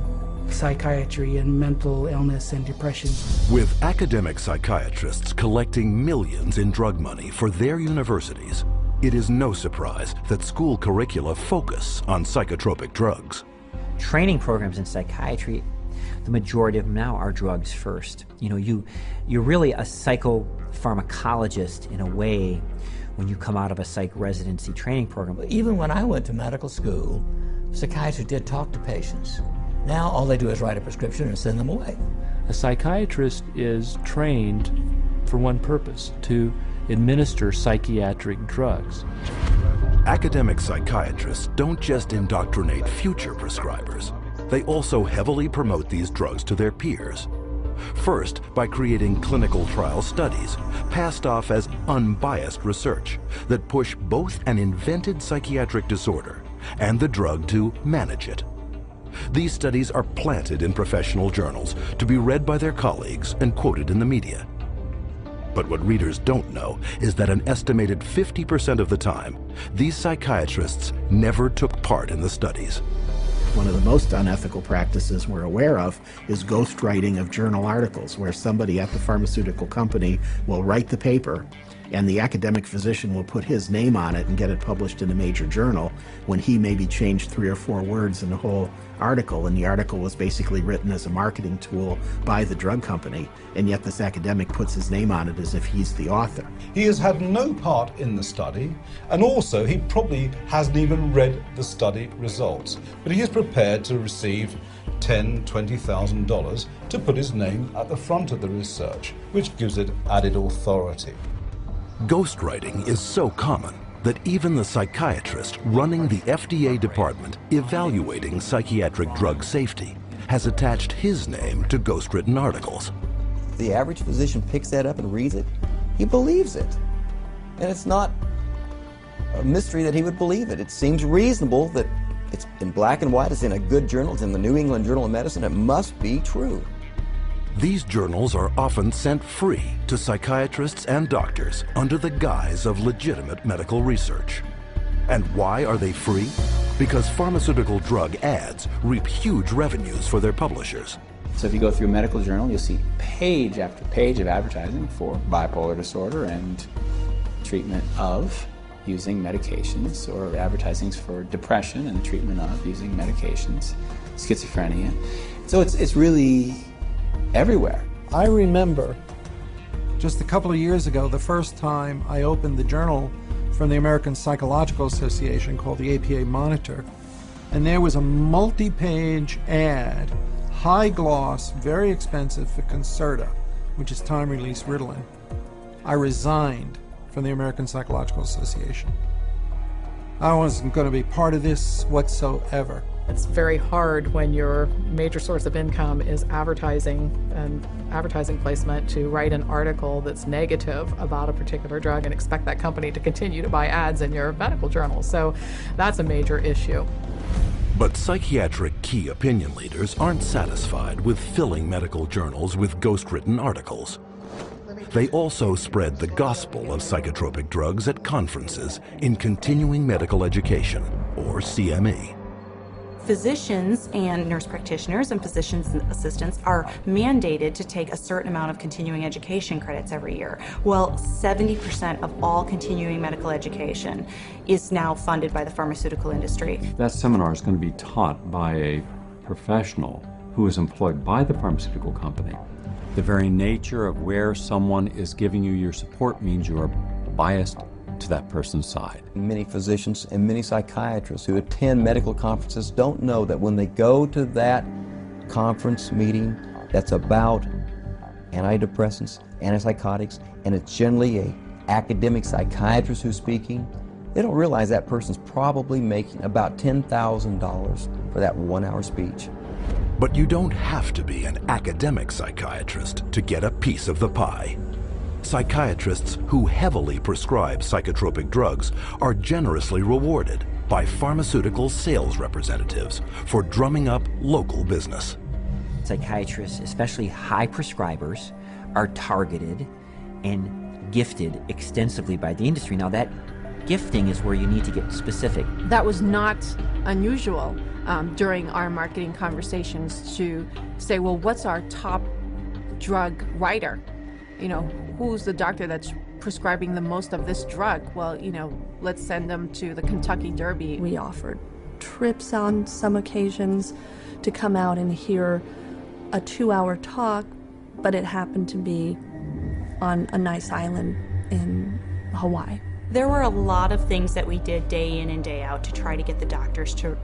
psychiatry and mental illness and depression. With academic psychiatrists collecting millions in drug money for their universities, it is no surprise that school curricula focus on psychotropic drugs. Training programs in psychiatry, the majority of them now are drugs first. You know, you're really a psychopharmacologist in a way when you come out of a psych residency training program. Even when I went to medical school, psychiatrists did talk to patients. Now all they do is write a prescription and send them away. A psychiatrist is trained for one purpose, to administer psychiatric drugs. Academic psychiatrists don't just indoctrinate future prescribers. They also heavily promote these drugs to their peers. First, by creating clinical trial studies, passed off as unbiased research that push both an invented psychiatric disorder and the drug to manage it. These studies are planted in professional journals to be read by their colleagues and quoted in the media. But what readers don't know is that an estimated 50% of the time, these psychiatrists never took part in the studies. One of the most unethical practices we're aware of is ghostwriting of journal articles, where somebody at the pharmaceutical company will write the paper and the academic physician will put his name on it and get it published in a major journal when he maybe changed 3 or 4 words in the whole article, and the article was basically written as a marketing tool by the drug company, and yet this academic puts his name on it as if he's the author. He has had no part in the study, and also he probably hasn't even read the study results, but he is prepared to receive $10,000, $20,000 to put his name at the front of the research, which gives it added authority. Ghostwriting is so common that even the psychiatrist running the FDA department evaluating psychiatric drug safety has attached his name to ghostwritten articles. The average physician picks that up and reads it. He believes it. And it's not a mystery that he would believe it. It seems reasonable that it's in black and white, it's in a good journal, it's in the New England Journal of Medicine, it must be true. These journals are often sent free to psychiatrists and doctors under the guise of legitimate medical research. And why are they free? Because pharmaceutical drug ads reap huge revenues for their publishers. So if you go through a medical journal, you'll see page after page of advertising for bipolar disorder and treatment of using medications, or advertisings for depression and the treatment of using medications, schizophrenia. So it's really everywhere. I remember just a couple of years ago, the first time I opened the journal from the American Psychological Association called the APA Monitor, and there was a multi-page ad, high gloss, very expensive, for Concerta, which is time-release Ritalin. I resigned from the American Psychological Association. I wasn't going to be part of this whatsoever. It's very hard when your major source of income is advertising and advertising placement to write an article that's negative about a particular drug and expect that company to continue to buy ads in your medical journal. So that's a major issue. But psychiatric key opinion leaders aren't satisfied with filling medical journals with ghostwritten articles. They also spread the gospel of psychotropic drugs at conferences in continuing medical education, or CME. Physicians and nurse practitioners and physician's assistants are mandated to take a certain amount of continuing education credits every year. Well, 70% of all continuing medical education is now funded by the pharmaceutical industry. That seminar is going to be taught by a professional who is employed by the pharmaceutical company. The very nature of where someone is giving you your support means you are biased to that person's side. Many physicians and many psychiatrists who attend medical conferences don't know that when they go to that conference meeting that's about antidepressants, antipsychotics, and it's generally an academic psychiatrist who's speaking, they don't realize that person's probably making about $10,000 for that 1-hour speech. But you don't have to be an academic psychiatrist to get a piece of the pie. Psychiatrists who heavily prescribe psychotropic drugs are generously rewarded by pharmaceutical sales representatives for drumming up local business. Psychiatrists, especially high prescribers, are targeted and gifted extensively by the industry. Now that gifting is where you need to get specific. That was not unusual during our marketing conversations to say, well, what's our top drug writer? You know, who's the doctor that's prescribing the most of this drug? Well, you know, let's send them to the Kentucky Derby. We offered trips on some occasions to come out and hear a 2-hour talk, but it happened to be on a nice island in Hawaii. There were a lot of things that we did day in and day out to try to get the doctors to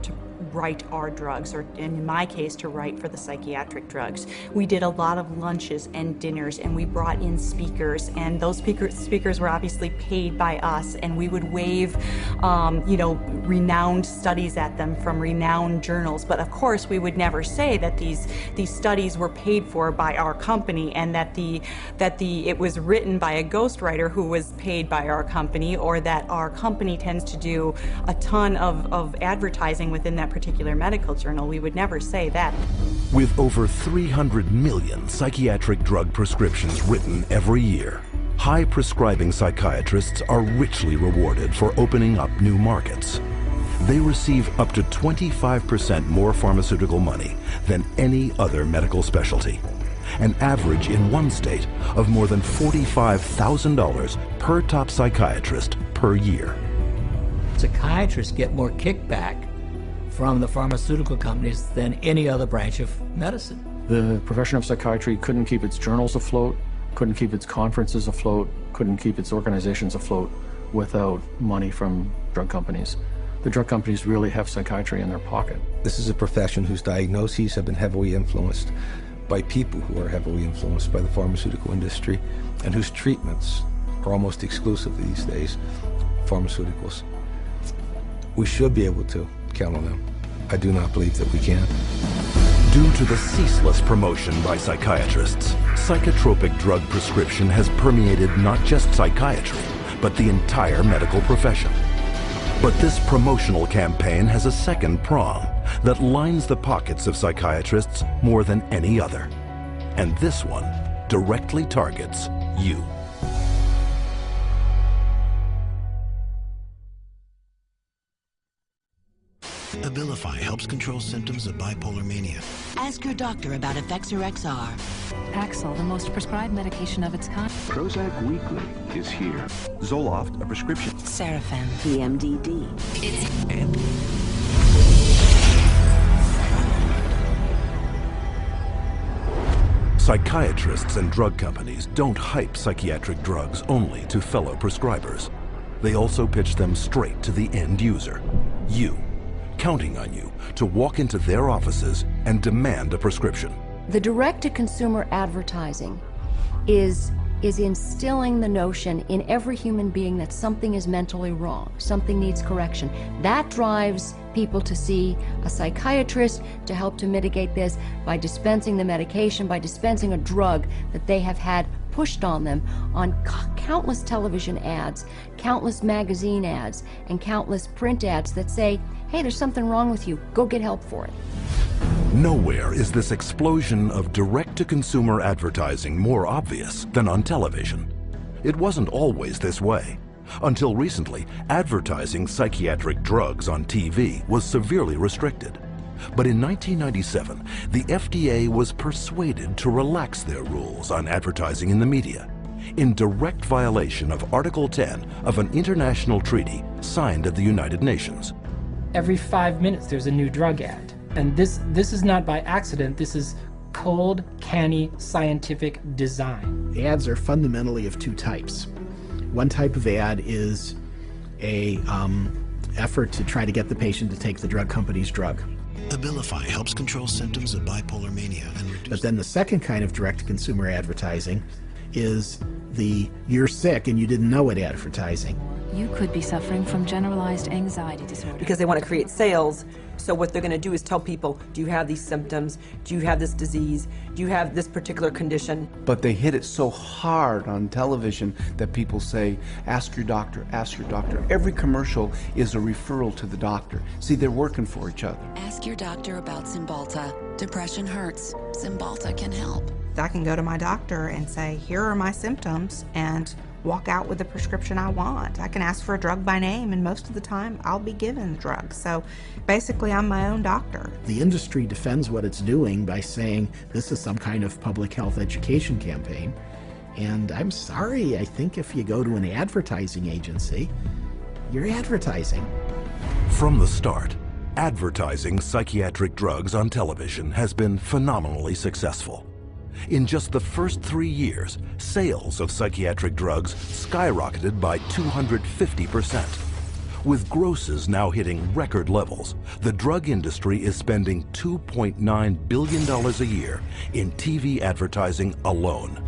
write our drugs, or in my case, to write for the psychiatric drugs. We did a lot of lunches and dinners, and we brought in speakers, and those speakers were obviously paid by us, and we would wave, you know, renowned studies at them from renowned journals. But of course, we would never say that these studies were paid for by our company, and that it was written by a ghostwriter who was paid by our company, or that our company tends to do a ton of advertising within that particular medical journal. We would never say that. With over 300 million psychiatric drug prescriptions written every year, high prescribing psychiatrists are richly rewarded for opening up new markets. They receive up to 25% more pharmaceutical money than any other medical specialty, an average in one state of more than $45,000 per top psychiatrist per year. Psychiatrists get more kickback from the pharmaceutical companies than any other branch of medicine. The profession of psychiatry couldn't keep its journals afloat, couldn't keep its conferences afloat, couldn't keep its organizations afloat without money from drug companies. The drug companies really have psychiatry in their pocket. This is a profession whose diagnoses have been heavily influenced by people who are heavily influenced by the pharmaceutical industry, and whose treatments are almost exclusively these days pharmaceuticals. We should be able to count on them. I do not believe that we can. Due to the ceaseless promotion by psychiatrists, psychotropic drug prescription has permeated not just psychiatry, but the entire medical profession. But this promotional campaign has a second prong that lines the pockets of psychiatrists more than any other. And this one directly targets you. Abilify helps control symptoms of bipolar mania. Ask your doctor about Effexor XR. Paxil, the most prescribed medication of its kind. Prozac Weekly is here. Zoloft, a prescription. Serafen. PMDD. Psychiatrists and drug companies don't hype psychiatric drugs only to fellow prescribers. They also pitch them straight to the end user, you, counting on you to walk into their offices and demand a prescription. The direct-to-consumer advertising is instilling the notion in every human being that something is mentally wrong, something needs correction. That drives people to see a psychiatrist to help to mitigate this by dispensing the medication, by dispensing a drug that they have had pushed on them on countless television ads, countless magazine ads, and countless print ads that say, hey, there's something wrong with you, go get help for it. Nowhere is this explosion of direct-to-consumer advertising more obvious than on television. It wasn't always this way. Until recently, advertising psychiatric drugs on TV was severely restricted. But in 1997, the FDA was persuaded to relax their rules on advertising in the media, in direct violation of Article 10 of an international treaty signed at the United Nations. Every 5 minutes there's a new drug ad. And this is not by accident, this is cold, canny, scientific design. Ads are fundamentally of two types. One type of ad is a effort to try to get the patient to take the drug company's drug. Abilify helps control symptoms of bipolar mania and reduce... But then the second kind of direct-to-consumer advertising is the you're sick and you didn't know it advertising. You could be suffering from generalized anxiety disorder. Because they want to create sales, so what they're going to do is tell people, do you have these symptoms? Do you have this disease? Do you have this particular condition? But they hit it so hard on television that people say, ask your doctor, ask your doctor. Every commercial is a referral to the doctor. See, they're working for each other. Ask your doctor about Cymbalta. Depression hurts. Cymbalta can help. I can go to my doctor and say, here are my symptoms, and walk out with the prescription I want. I can ask for a drug by name, and most of the time I'll be given drugs. So basically I'm my own doctor. The industry defends what it's doing by saying this is some kind of public health education campaign. And I'm sorry, I think if you go to an advertising agency, you're advertising. From the start, advertising psychiatric drugs on television has been phenomenally successful. In just the first 3 years, sales of psychiatric drugs skyrocketed by 250%. With grosses now hitting record levels, the drug industry is spending $2.9 billion a year in TV advertising alone.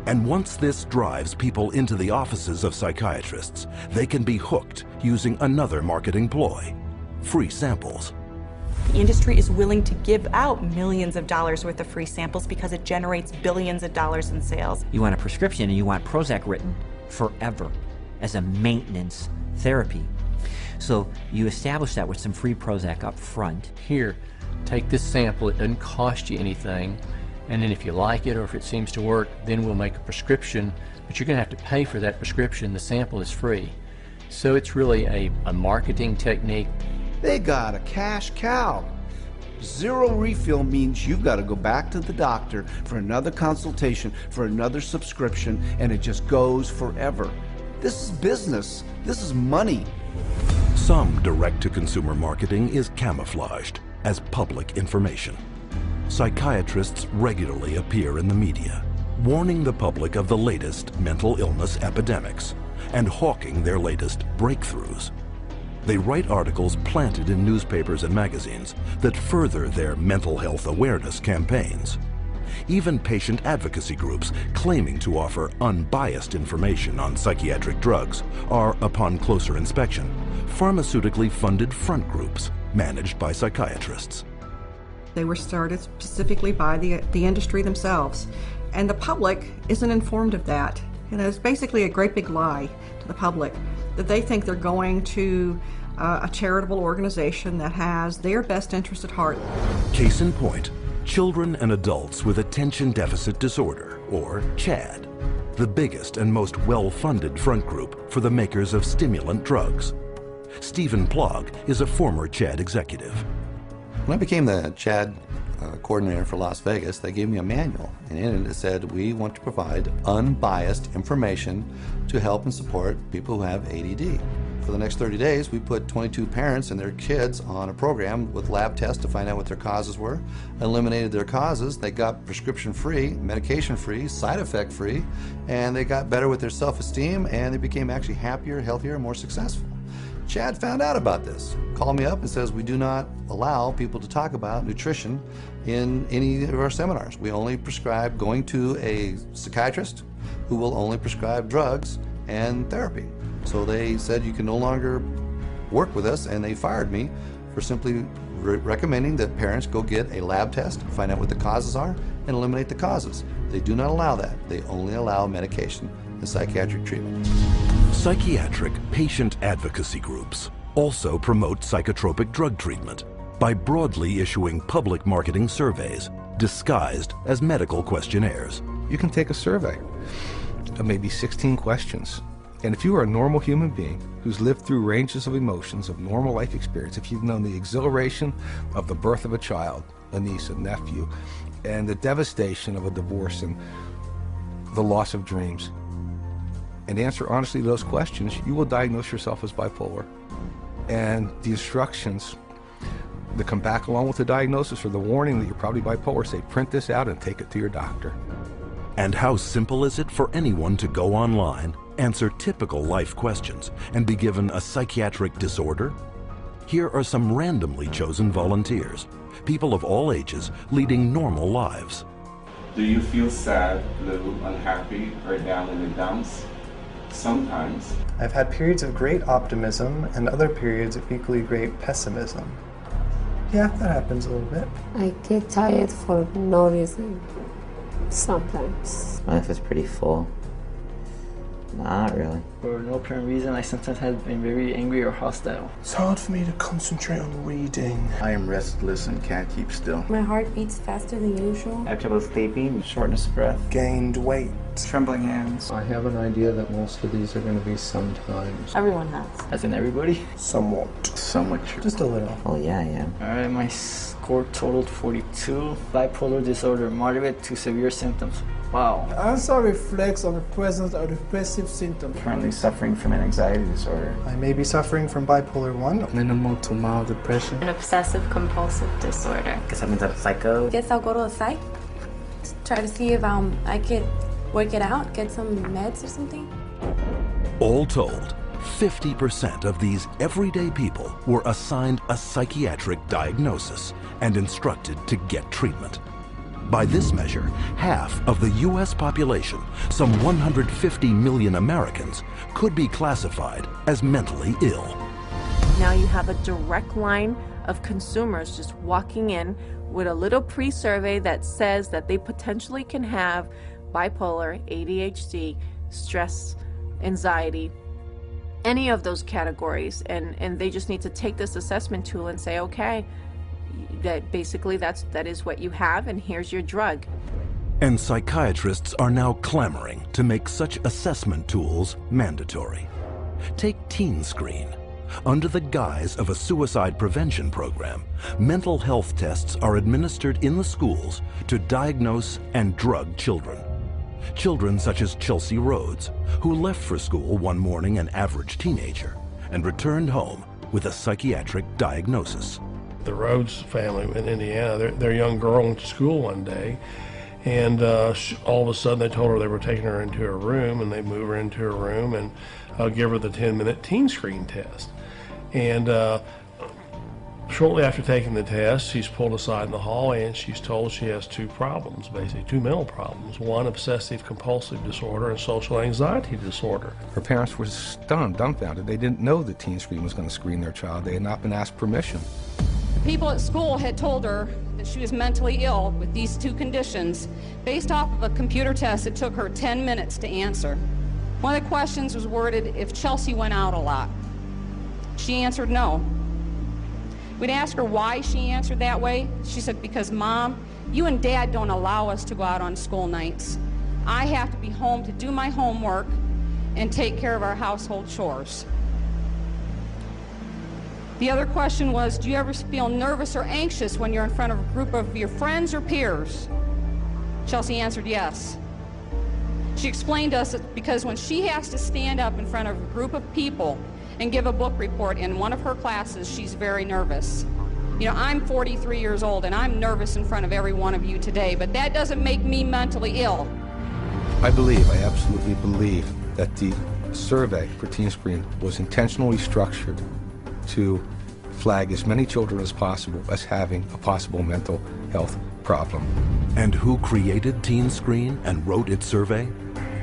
And once this drives people into the offices of psychiatrists, they can be hooked using another marketing ploy: free samples. The industry is willing to give out millions of dollars worth of free samples because it generates billions of dollars in sales. You want a prescription and you want Prozac written forever as a maintenance therapy. So you establish that with some free Prozac up front. Here, take this sample, it doesn't cost you anything, and then if you like it or if it seems to work, then we'll make a prescription, but you're going to have to pay for that prescription. The sample is free. So it's really a marketing technique. They got a cash cow. Zero refill means you've got to go back to the doctor for another consultation, for another subscription, and it just goes forever. This is business. This is money. Some direct-to-consumer marketing is camouflaged as public information. Psychiatrists regularly appear in the media, warning the public of the latest mental illness epidemics and hawking their latest breakthroughs. They write articles planted in newspapers and magazines that further their mental health awareness campaigns. Even patient advocacy groups claiming to offer unbiased information on psychiatric drugs are, upon closer inspection, pharmaceutically funded front groups managed by psychiatrists. They were started specifically by the industry themselves, and the public isn't informed of that. You know, it's basically a great big lie to the public that they think they're going to a charitable organization that has their best interest at heart. Case in point, children and adults with attention deficit disorder, or CHAD, the biggest and most well-funded front group for the makers of stimulant drugs. Stephen Plog is a former CHAD executive. When I became the CHAD coordinator for Las Vegas, they gave me a manual, and in it it said, we want to provide unbiased information to help and support people who have ADD. For the next 30 days, we put 22 parents and their kids on a program with lab tests to find out what their causes were, eliminated their causes, they got prescription-free, medication-free, side-effect-free, and they got better with their self-esteem, and they became actually happier, healthier, and more successful. Chad found out about this, called me up and says, we do not allow people to talk about nutrition in any of our seminars. We only prescribe going to a psychiatrist who will only prescribe drugs and therapy. So they said you can no longer work with us, and they fired me for simply recommending that parents go get a lab test, find out what the causes are, and eliminate the causes. They do not allow that. They only allow medication and psychiatric treatment. Psychiatric patient advocacy groups also promote psychotropic drug treatment by broadly issuing public marketing surveys disguised as medical questionnaires. You can take a survey of maybe 16 questions. And if you are a normal human being who's lived through ranges of emotions of normal life experience, if you've known the exhilaration of the birth of a child, a niece, a nephew, and the devastation of a divorce and the loss of dreams, and answer honestly to those questions, you will diagnose yourself as bipolar. And the instructions that come back along with the diagnosis or the warning that you're probably bipolar say, print this out and take it to your doctor. And how simple is it for anyone to go online, answer typical life questions, and be given a psychiatric disorder? Here are some randomly chosen volunteers, people of all ages leading normal lives. Do you feel sad, blue, unhappy, or down in the dumps? Sometimes. I've had periods of great optimism and other periods of equally great pessimism. Yeah, that happens a little bit. I get tired for no reason. Sometimes. My life is pretty full. Not really. For no apparent reason, I sometimes have been very angry or hostile. It's hard for me to concentrate on reading. I am restless and can't keep still. My heart beats faster than usual. I have trouble sleeping, shortness of breath. Gained weight. Trembling hands. I have an idea that most of these are going to be sometimes. Everyone has. As in everybody? Somewhat. Somewhat true. Just a little. Oh yeah, I am. Alright, my score totaled 42. Bipolar disorder, moderate to severe symptoms. Wow. Answer reflects on the presence of depressive symptoms. Currently suffering from an anxiety disorder. I may be suffering from bipolar 1. Minimal to mild depression. An obsessive compulsive disorder. Guess I'm into psycho. Guess I'll go to the psych. Try to see if I could work it out, get some meds or something. All told, 50% of these everyday people were assigned a psychiatric diagnosis and instructed to get treatment. By this measure, half of the U.S. population, some 150 million Americans, could be classified as mentally ill. Now you have a direct line of consumers just walking in with a little pre-survey that says that they potentially can have bipolar, ADHD, stress, anxiety, any of those categories, and they just need to take this assessment tool and say, okay, that basically that is what you have, and here's your drug. And psychiatrists are now clamoring to make such assessment tools mandatory. Take Teen Screen. Under the guise of a suicide prevention program, mental health tests are administered in the schools to diagnose and drug children. Children such as Chelsea Rhodes, who left for school one morning an average teenager and returned home with a psychiatric diagnosis. The Rhodes family in Indiana, their young girl went to school one day, and all of a sudden they told her they were taking her into her room, and they move her into her room and give her the 10-minute Teen Screen test. And shortly after taking the test, she's pulled aside in the hallway and she's told she has two problems, basically two mental problems. One, obsessive compulsive disorder, and social anxiety disorder. Her parents were stunned, dumbfounded. They didn't know that Teen Screen was going to screen their child. They had not been asked permission. People at school had told her that she was mentally ill with these two conditions based off of a computer test that took her 10 minutes to answer. One of the questions was worded, if Chelsea went out a lot. She answered no. We'd ask her why she answered that way. She said, because Mom, you and Dad don't allow us to go out on school nights. I have to be home to do my homework and take care of our household chores. The other question was, do you ever feel nervous or anxious when you're in front of a group of your friends or peers? Chelsea answered yes. She explained to us that because when she has to stand up in front of a group of people and give a book report in one of her classes, she's very nervous. You know, I'm 43 years old and I'm nervous in front of every one of you today, but that doesn't make me mentally ill. I absolutely believe that the survey for Teen Screen was intentionally structured to flag as many children as possible as having a possible mental health problem. And who created Teen Screen and wrote its survey?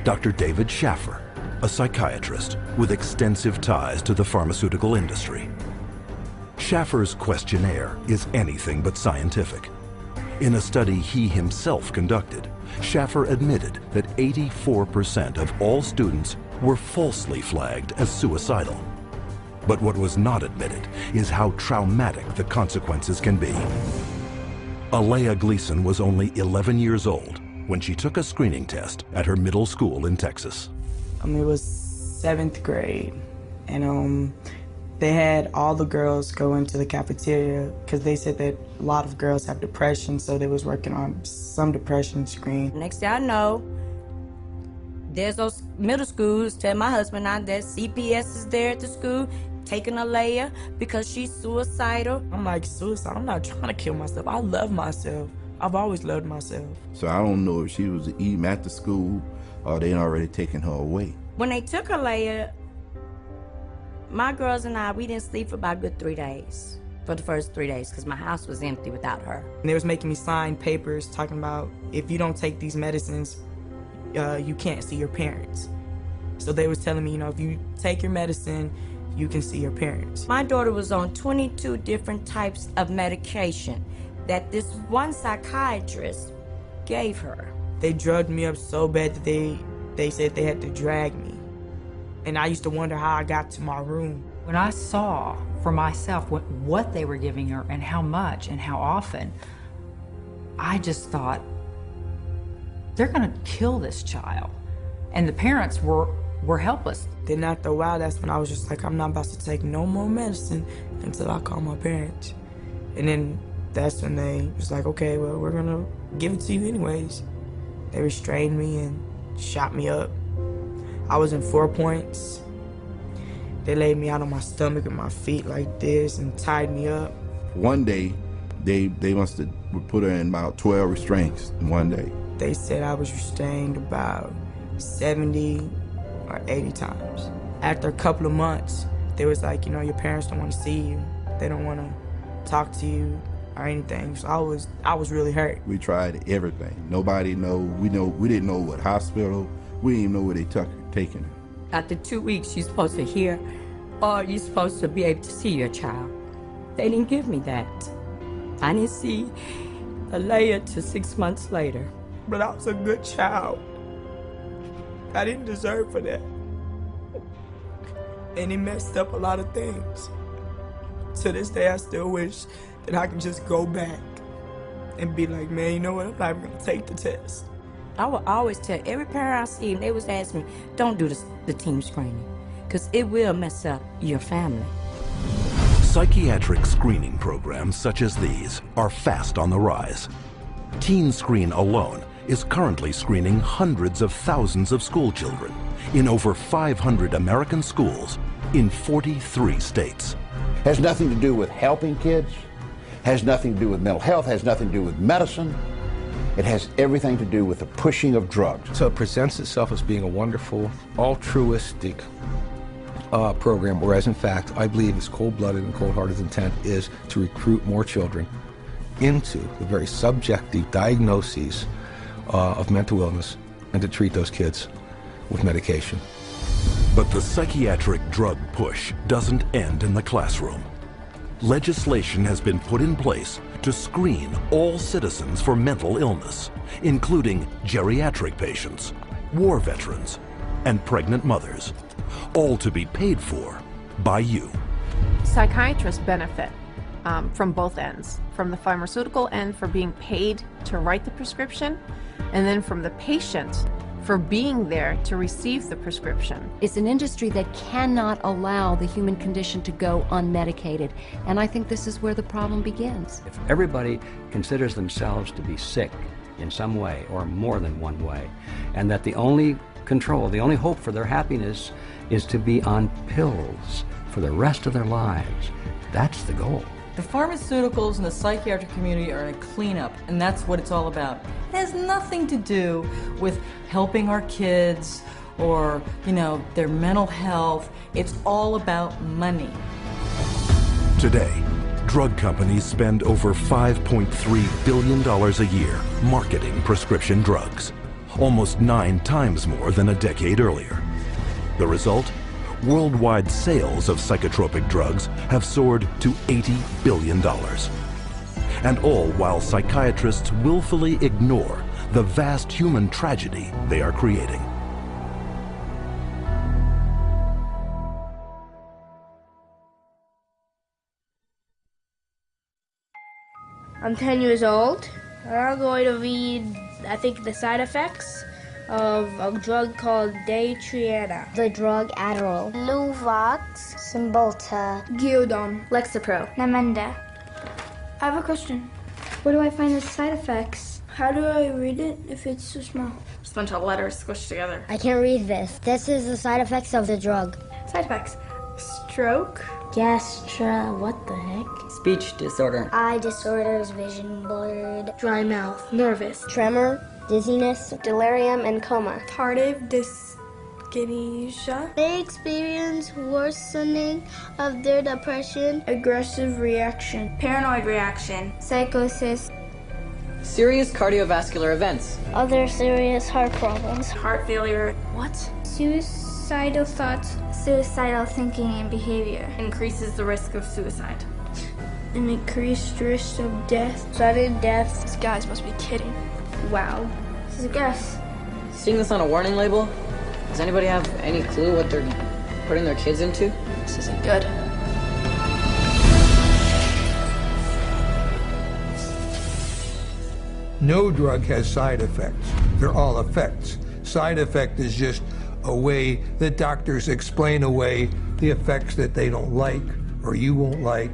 Dr. David Schaffer, a psychiatrist with extensive ties to the pharmaceutical industry. Schaffer's questionnaire is anything but scientific. In a study he himself conducted, Schaffer admitted that 84% of all students were falsely flagged as suicidal. But what was not admitted is how traumatic the consequences can be. Alea Gleason was only 11 years old when she took a screening test at her middle school in Texas. It was 7th grade, and they had all the girls go into the cafeteria because they said that a lot of girls have depression, so they was working on some depression screen. Next thing I know, there's those middle schools tell my husband now that CPS is there at the school taking Alea because she's suicidal. I'm like, suicide? I'm not trying to kill myself. I love myself. I've always loved myself. So I don't know if she was eating at the school or they already taken her away. When they took Alea, my girls and I, we didn't sleep for about a good 3 days. For the first 3 days, because my house was empty without her. And they was making me sign papers talking about if you don't take these medicines, you can't see your parents. So they was telling me, if you take your medicine, you can see your parents. My daughter was on 22 different types of medication that this one psychiatrist gave her. They drugged me up so bad that they said they had to drag me. And I used to wonder how I got to my room. When I saw for myself what they were giving her and how much and how often, I just thought, they're gonna kill this child. And the parents were helpless. Then after a while, that's when I was just like, I'm not about to take no more medicine until I call my parents. And then that's when they was like, okay, well, we're gonna give it to you anyways. They restrained me and shot me up. I was in 4 points. They laid me out on my stomach and my feet like this and tied me up. One day, they must have put her in about 12 restraints in one day. They said I was restrained about 70 or 80 times. After a couple of months, they was like, your parents don't want to see you. They don't want to talk to you or anything. So I was really hurt. We tried everything. Nobody know. We didn't know what hospital. We didn't even know where they taking her. After 2 weeks, you're supposed to hear, or you're supposed to be able to see your child. They didn't give me that. I didn't see Alea till 6 months later. But I was a good child. I didn't deserve for that. And it messed up a lot of things. To this day, I still wish that I could just go back and be like, man, you know what, I'm not even gonna take the test. I would always tell every parent I see, and they was asking me, don't do the team screening, because it will mess up your family. Psychiatric screening programs such as these are fast on the rise. Teen Screen alone is currently screening hundreds of thousands of school children in over 500 American schools in 43 states. Has nothing to do with helping kids, has nothing to do with mental health, has nothing to do with medicine. It has everything to do with the pushing of drugs. So it presents itself as being a wonderful, altruistic program, whereas in fact, I believe its cold-blooded and cold-hearted intent is to recruit more children into the very subjective diagnoses of mental illness and to treat those kids with medication. But the psychiatric drug push doesn't end in the classroom. Legislation has been put in place to screen all citizens for mental illness, including geriatric patients, war veterans, and pregnant mothers, all to be paid for by you. Psychiatrists benefit from both ends, from the pharmaceutical end for being paid to write the prescription, and then from the patient for being there to receive the prescription. It's an industry that cannot allow the human condition to go unmedicated, and I think this is where the problem begins. If everybody considers themselves to be sick in some way or more than one way, and that the only control, the only hope for their happiness is to be on pills for the rest of their lives, that's the goal. The pharmaceuticals and the psychiatric community are in a cleanup, and that's what it's all about. It has nothing to do with helping our kids or, their mental health. It's all about money. Today, drug companies spend over $5.3 billion a year marketing prescription drugs, almost 9 times more than a decade earlier. The result? Worldwide sales of psychotropic drugs have soared to $80 billion. And all while psychiatrists willfully ignore the vast human tragedy they are creating. I'm 10 years old, and I'm going to read, I think, the side effects of a drug called Daytriana. The drug Adderall. Luvox. Cymbalta. Gyudon. Lexapro. Namenda. I have a question. Where do I find the side effects? How do I read it if it's so small? Just a bunch of letters squished together. I can't read this. This is the side effects of the drug. Side effects. Stroke. What the heck? Speech disorder. Eye disorders, vision blurred. Dry mouth. Nervous. Tremor. Dizziness, delirium, and coma. Tardive dyskinesia. They experience worsening of their depression. Aggressive reaction. Paranoid reaction. Psychosis. Serious cardiovascular events. Other serious heart problems. Heart failure. What? Suicide. Suicidal thoughts. Suicidal thinking and behavior. Increases the risk of suicide. An increased risk of death. Sudden death. These guys must be kidding. Wow. This is a guess. Seeing this on a warning label, does anybody have any clue what they're putting their kids into? This isn't good. No drug has side effects. They're all effects. Side effect is just a way that doctors explain away the effects that they don't like or you won't like,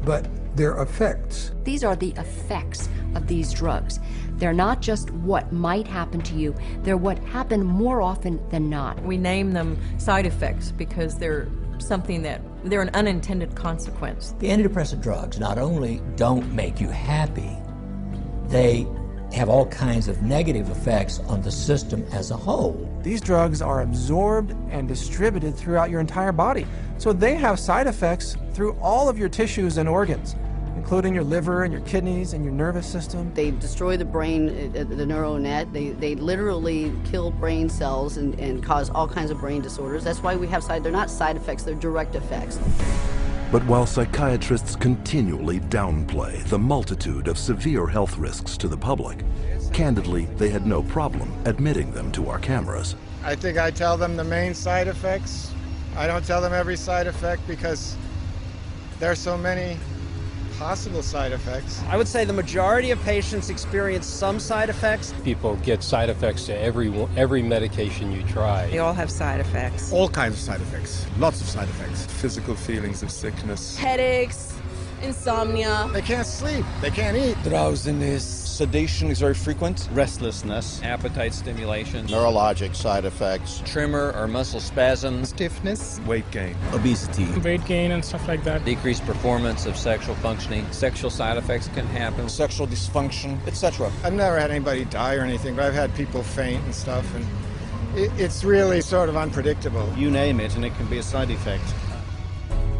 but they're effects. These are the effects of these drugs. They're not just what might happen to you, they're what happen more often than not. We name them side effects because they're something that, they're an unintended consequence. The antidepressant drugs not only don't make you happy, they have all kinds of negative effects on the system as a whole. These drugs are absorbed and distributed throughout your entire body, so they have side effects through all of your tissues and organs, including your liver and your kidneys and your nervous system. They destroy the brain, the neural net. They literally kill brain cells and cause all kinds of brain disorders. That's why we have they're not side effects, they're direct effects. But while psychiatrists continually downplay the multitude of severe health risks to the public, candidly, they had no problem admitting them to our cameras. I think I tell them the main side effects. I don't tell them every side effect because there's so many possible side effects. I would say the majority of patients experience some side effects. People get side effects to every medication you try. They all have side effects. All kinds of side effects. Lots of side effects. Physical feelings of sickness. Headaches, insomnia. They can't sleep. They can't eat. Drowsiness. Sedation is very frequent. Restlessness, appetite stimulation, neurologic side effects, tremor or muscle spasms, stiffness, weight gain, obesity, weight gain and stuff like that, decreased performance of sexual functioning, sexual side effects can happen, sexual dysfunction, etc. I've never had anybody die or anything, but I've had people faint and stuff, and it's really sort of unpredictable. You name it, and it can be a side effect.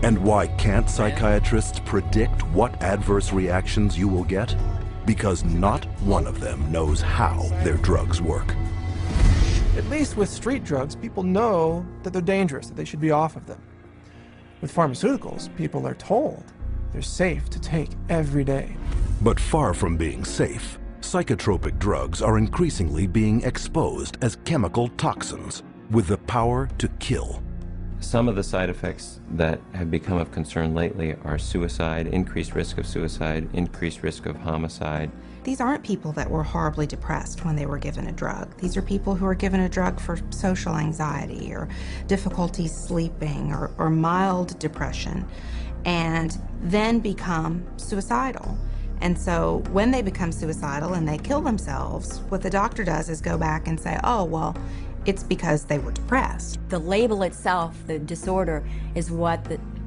And why can't psychiatrists predict what adverse reactions you will get? Because not one of them knows how their drugs work. At least with street drugs, people know that they're dangerous, that they should be off of them. With pharmaceuticals, people are told they're safe to take every day. But far from being safe, psychotropic drugs are increasingly being exposed as chemical toxins with the power to kill. Some of the side effects that have become of concern lately are suicide, increased risk of suicide, increased risk of homicide. These aren't people that were horribly depressed when they were given a drug. These are people who are given a drug for social anxiety or difficulty sleeping or mild depression and then become suicidal. And so when they become suicidal and they kill themselves, what the doctor does is go back and say, oh, well, it's because they were depressed. The label itself, the disorder, is what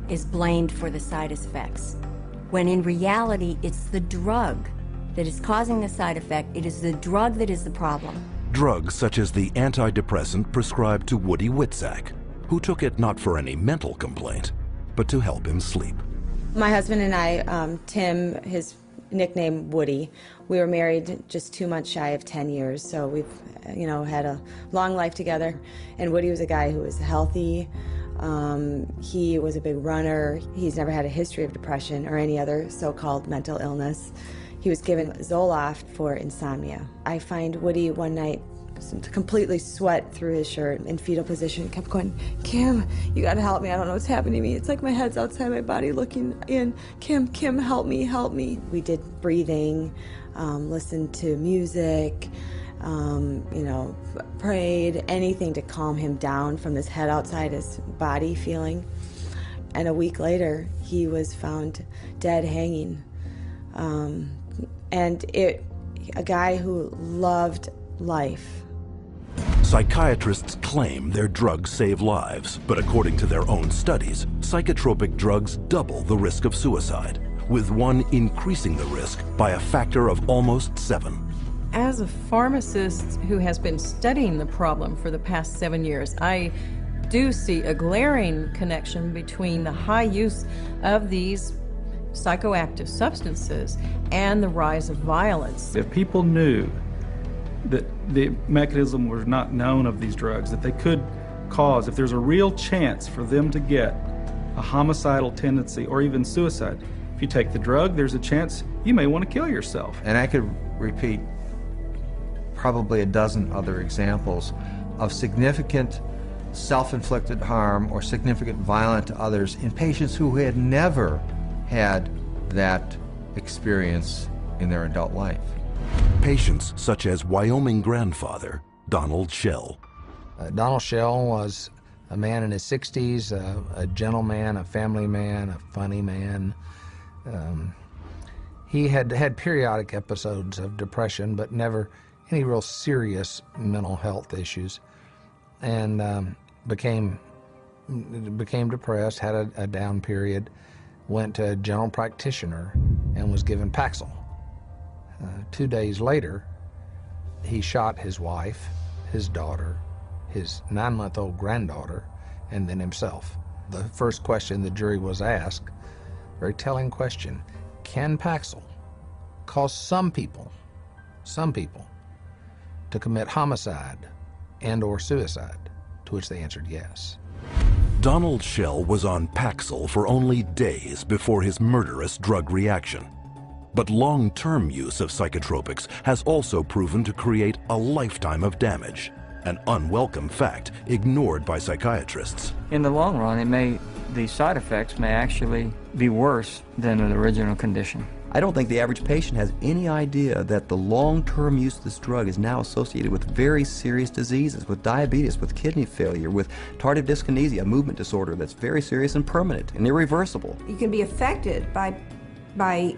is blamed for the side effects. When in reality, it's the drug that is causing the side effect. It is the drug that is the problem. Drugs such as the antidepressant prescribed to Woody Witzak, who took it not for any mental complaint, but to help him sleep. My husband and I, Tim, his nickname Woody, we were married just 2 months shy of 10 years, so we've had a long life together. And Woody was a guy who was healthy. He was a big runner. He's never had a history of depression or any other so-called mental illness. He was given Zoloft for insomnia. I find Woody one night completely sweat through his shirt in fetal position, kept going, Kim, you gotta help me, I don't know what's happening to me. It's like my head's outside my body looking in. Kim, help me, help me. We did breathing, listened to music, prayed, anything to calm him down from his head outside his body feeling. And a week later, he was found dead hanging. A guy who loved life. Psychiatrists claim their drugs save lives, but according to their own studies, psychotropic drugs double the risk of suicide, with one increasing the risk by a factor of almost 7. As a pharmacist who has been studying the problem for the past 7 years, I do see a glaring connection between the high use of these psychoactive substances and the rise of violence. If people knew that the mechanism was not known of these drugs, that they could cause, if there's a real chance for them to get a homicidal tendency or even suicide, if you take the drug, there's a chance you may want to kill yourself. And I could repeat probably a dozen other examples of significant self-inflicted harm or significant violence to others in patients who had never had that experience in their adult life. Patients such as Wyoming grandfather Donald Schell. Donald Schell was a man in his 60s, a gentleman, a family man, a funny man. He had had periodic episodes of depression, but never any real serious mental health issues, and became depressed, had a down period, went to a general practitioner and was given Paxil. 2 days later, he shot his wife, his daughter, his 9-month-old granddaughter, and then himself. The first question the jury was asked, very telling question, can Paxil cause some people to commit homicide and or suicide? To which they answered yes. Donald Schell was on Paxil for only days before his murderous drug reaction. But long-term use of psychotropics has also proven to create a lifetime of damage, an unwelcome fact ignored by psychiatrists. In the long run, the side effects may actually be worse than the original condition. I don't think the average patient has any idea that the long-term use of this drug is now associated with very serious diseases, with diabetes, with kidney failure, with tardive dyskinesia, a movement disorder that's very serious and permanent and irreversible. You can be affected by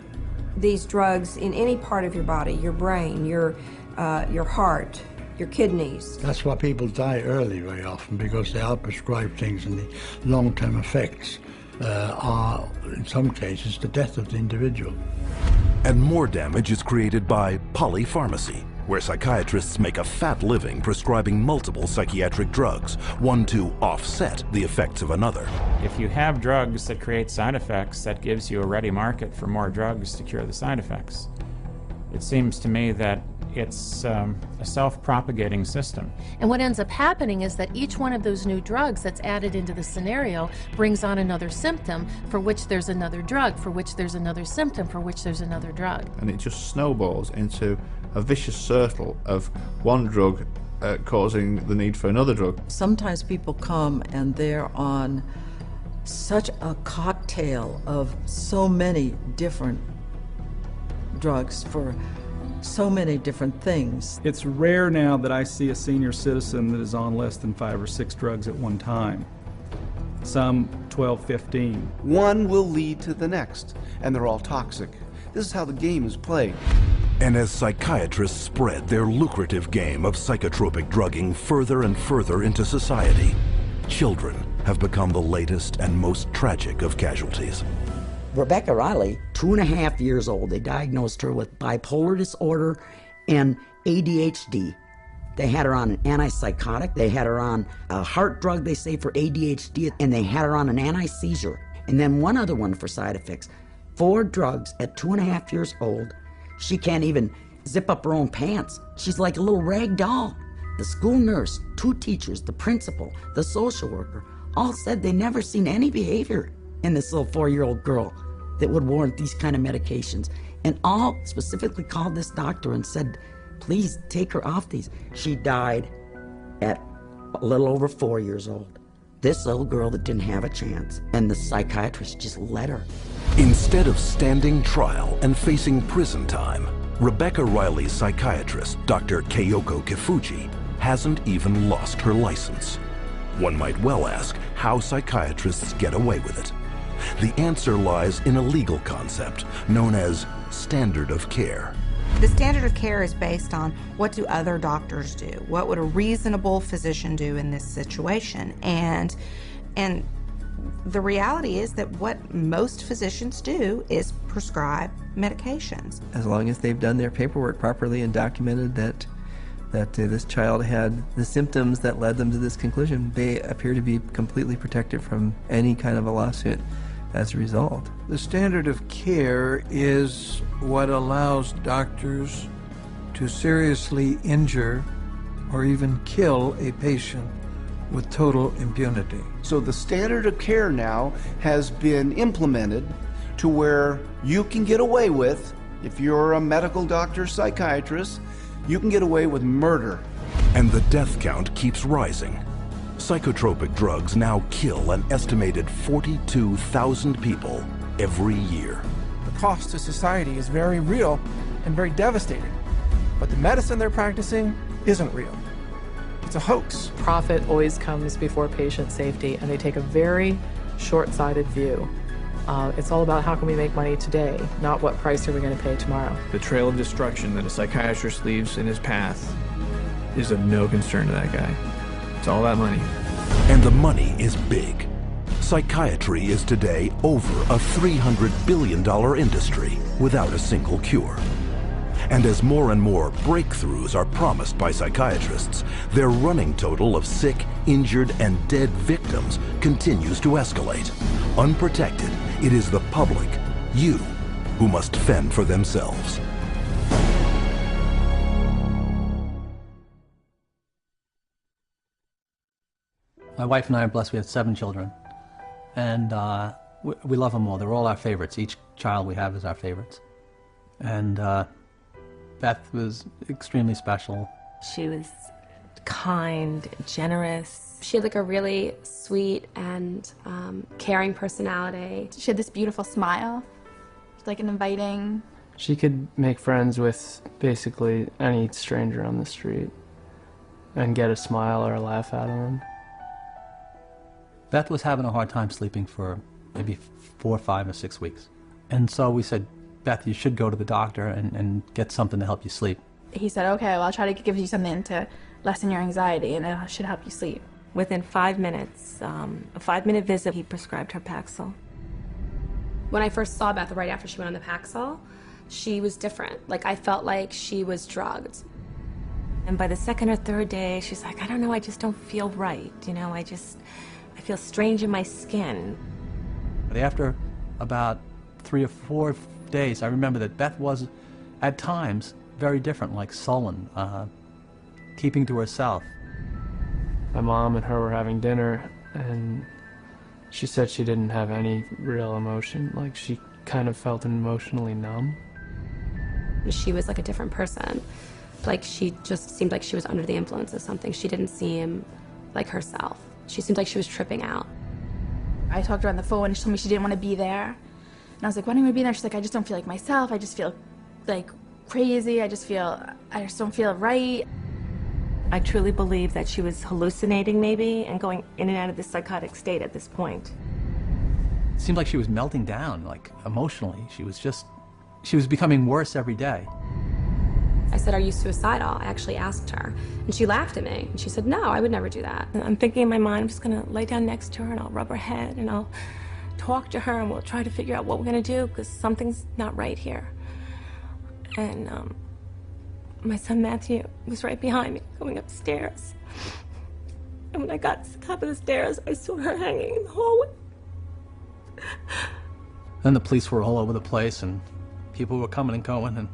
these drugs in any part of your body, your brain, your heart, your kidneys. That's why people die early very often, because they are prescribed things, and the long-term effects are, in some cases, the death of the individual. And more damage is created by polypharmacy, where psychiatrists make a fat living prescribing multiple psychiatric drugs, one to offset the effects of another. If you have drugs that create side effects, that gives you a ready market for more drugs to cure the side effects. It seems to me that it's a self-propagating system. And what ends up happening is that each one of those new drugs that's added into the scenario brings on another symptom for which there's another drug, for which there's another symptom, for which there's another drug. And it just snowballs into a vicious circle of one drug causing the need for another drug. Sometimes people come and they're on such a cocktail of so many different drugs for so many different things. It's rare now that I see a senior citizen that is on less than 5 or 6 drugs at one time. Some 12, 15. One will lead to the next, and they're all toxic. This is how the game is played. And as psychiatrists spread their lucrative game of psychotropic drugging further and further into society, children have become the latest and most tragic of casualties. Rebecca Riley, 2.5 years old, they diagnosed her with bipolar disorder and ADHD. They had her on an antipsychotic, they had her on a heart drug, they say, for ADHD, and they had her on an anti-seizure. And then one other one for side effects. 4 drugs at 2.5 years old. She can't even zip up her own pants. She's like a little rag doll. The school nurse, 2 teachers, the principal, the social worker, all said they never seen any behavior in this little 4-year-old girl that would warrant these kind of medications. And all specifically called this doctor and said, please take her off these. She died at a little over 4 years old. This little girl that didn't have a chance, and the psychiatrist just let her. Instead of standing trial and facing prison time, Rebecca Riley's psychiatrist, Dr. Keiko Kifuji, hasn't even lost her license. One might well ask how psychiatrists get away with it. The answer lies in a legal concept known as standard of care. The standard of care is based on what do other doctors do? What would a reasonable physician do in this situation? And the reality is that what most physicians do is prescribe medications. As long as they've done their paperwork properly and documented that this child had the symptoms that led them to this conclusion, they appear to be completely protected from any kind of a lawsuit as a result. The standard of care is what allows doctors to seriously injure or even kill a patient with total impunity. So the standard of care now has been implemented to where you can get away with, if you're a medical doctor, psychiatrist, you can get away with murder. And the death count keeps rising. Psychotropic drugs now kill an estimated 42,000 people every year. The cost to society is very real and very devastating. But the medicine they're practicing isn't real. It's a hoax. Profit always comes before patient safety, and they take a very short-sighted view. It's all about how can we make money today, not what price are we going to pay tomorrow. The trail of destruction that a psychiatrist leaves in his path is of no concern to that guy. It's all that money. And the money is big. Psychiatry is today over a $300 billion industry without a single cure. And as more and more breakthroughs are promised by psychiatrists, their running total of sick, injured, and dead victims continues to escalate. Unprotected, it is the public, you, who must fend for themselves. My wife and I are blessed. We have 7 children, and we love them all. They're all our favorites. Each child we have is our favorites. And Beth was extremely special. She was kind, generous. She had like a really sweet and caring personality. She had this beautiful smile, like an inviting. She could make friends with basically any stranger on the street and get a smile or a laugh out of them. Beth was having a hard time sleeping for maybe 4, 5, or 6 weeks. And so we said, Beth, you should go to the doctor and get something to help you sleep. He said, okay, well, I'll try to give you something to lessen your anxiety, and it should help you sleep. Within 5 minutes, a 5-minute visit, he prescribed her Paxil. When I first saw Beth right after she went on the Paxil, she was different. Like, I felt like she was drugged. And by the 2nd or 3rd day, she's like, I don't know, I just don't feel right. You know, I feel strange in my skin. But after about 3 or 4 days, I remember that Beth was, at times, very different, like sullen, keeping to herself. My mom and her were having dinner, and she said she didn't have any real emotion. Like, she kind of felt emotionally numb. She was like a different person. Like, she just seemed like she was under the influence of something. She didn't seem like herself. She seemed like she was tripping out. I talked to her on the phone, and she told me she didn't want to be there. And I was like, why don't you want to be there? She's like, I just don't feel like myself. I just feel like crazy. I just don't feel right. I truly believe that she was hallucinating maybe and going in and out of this psychotic state at this point. It seemed like she was melting down, like emotionally. She was becoming worse every day. I said, are you suicidal? I actually asked her. And she laughed at me. And she said, no, I would never do that. I'm thinking in my mind, I'm just going to lay down next to her and I'll rub her head and I'll talk to her and we'll try to figure out what we're going to do because something's not right here. And my son Matthew was right behind me going upstairs. And when I got to the top of the stairs, I saw her hanging in the hallway. Then the police were all over the place and people were coming and going. And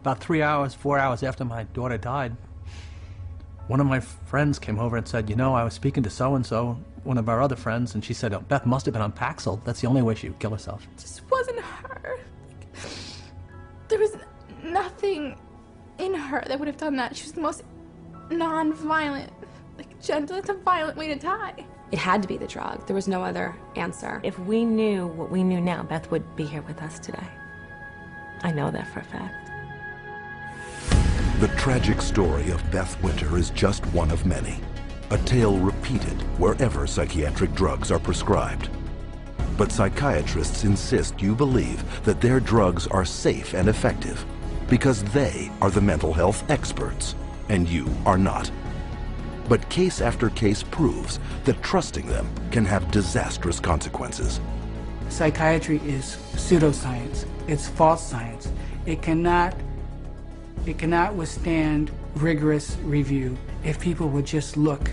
about 3 hours, 4 hours after my daughter died, one of my friends came over and said, you know, I was speaking to so-and-so, one of our other friends, and she said, oh, Beth must have been on Paxil. That's the only way she would kill herself. It just wasn't her. There was nothing in her that would have done that. She was the most non-violent, like gentle. It's a violent way to die. It had to be the drug. There was no other answer. If we knew what we knew now, Beth would be here with us today. I know that for a fact. The tragic story of Beth Winter is just one of many, a tale repeated wherever psychiatric drugs are prescribed. But psychiatrists insist you believe that their drugs are safe and effective because they are the mental health experts and you are not. But case after case proves that trusting them can have disastrous consequences. Psychiatry is pseudoscience. It's false science. It cannot withstand rigorous review if people would just look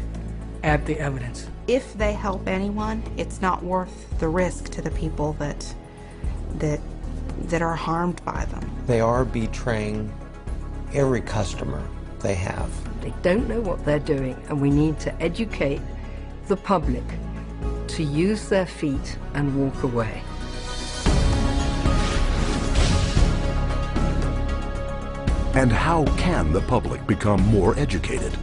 at the evidence. If they help anyone, it's not worth the risk to the people that are harmed by them. They are betraying every customer they have. They don't know what they're doing, and we need to educate the public to use their feet and walk away. And how can the public become more educated?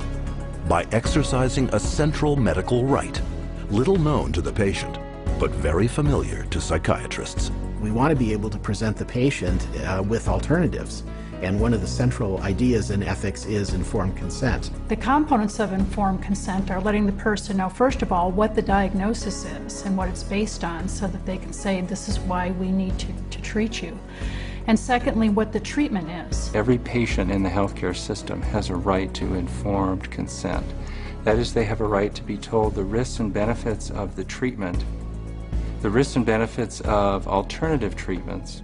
By exercising a central medical right, little known to the patient, but very familiar to psychiatrists. We want to be able to present the patient with alternatives. And one of the central ideas in ethics is informed consent. The components of informed consent are letting the person know, first of all, what the diagnosis is and what it's based on, so that they can say, this is why we need to treat you. And secondly, what the treatment is. Every patient in the healthcare system has a right to informed consent. That is, they have a right to be told the risks and benefits of the treatment, the risks and benefits of alternative treatments,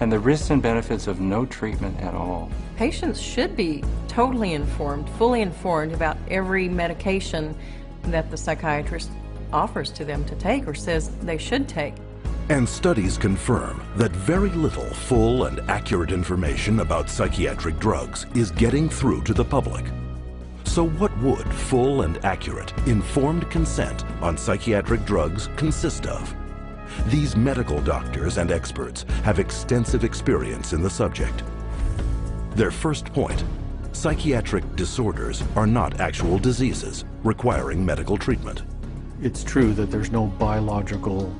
and the risks and benefits of no treatment at all. Patients should be totally informed, fully informed about every medication that the psychiatrist offers to them to take or says they should take. And studies confirm that very little full and accurate information about psychiatric drugs is getting through to the public. So what would full and accurate, informed consent on psychiatric drugs consist of? These medical doctors and experts have extensive experience in the subject. Their first point: psychiatric disorders are not actual diseases requiring medical treatment. It's true that there's no biological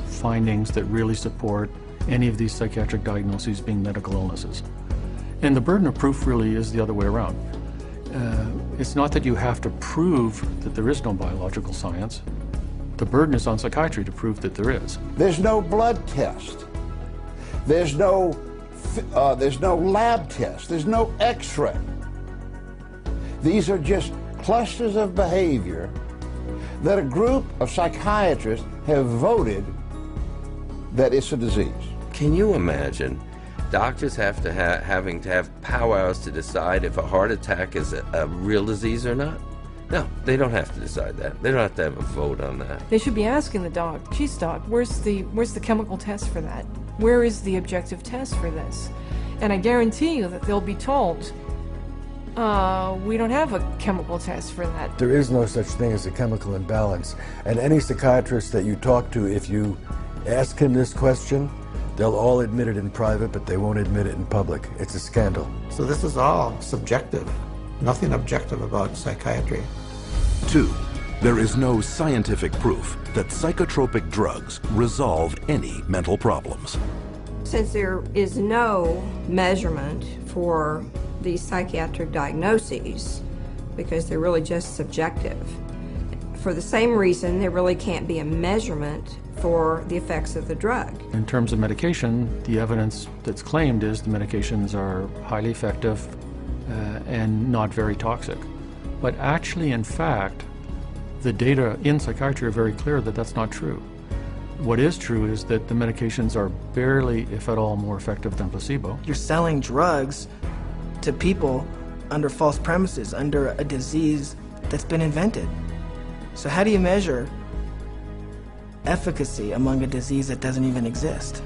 findings that really support any of these psychiatric diagnoses being medical illnesses. And the burden of proof really is the other way around. It's not that you have to prove that there is no biological science. The burden is on psychiatry to prove that there is. There's no blood test. There's no lab test. There's no x-ray. These are just clusters of behavior that a group of psychiatrists have voted that it's a disease. Can you imagine doctors having to have powwows to decide if a heart attack is a real disease or not? No, they don't have to decide that. They don't have to have a vote on that. They should be asking the doc, geez doc, where's the chemical test for that? Where is the objective test for this? And I guarantee you that they'll be told, we don't have a chemical test for that. There is no such thing as a chemical imbalance. And any psychiatrist that you talk to, if you ask him this question, they'll all admit it in private, but they won't admit it in public. It's a scandal. So this is all subjective. Nothing objective about psychiatry. 2. There is no scientific proof that psychotropic drugs resolve any mental problems. Since there is no measurement for these psychiatric diagnoses, because they're really just subjective, for the same reason there really can't be a measurement for the effects of the drug. In terms of medication, the evidence that's claimed is the medications are highly effective and not very toxic. But actually, in fact, the data in psychiatry are very clear that that's not true. What is true is that the medications are barely, if at all, more effective than placebo. You're selling drugs to people under false premises, under a disease that's been invented. So how do you measure efficacy among a disease that doesn't even exist?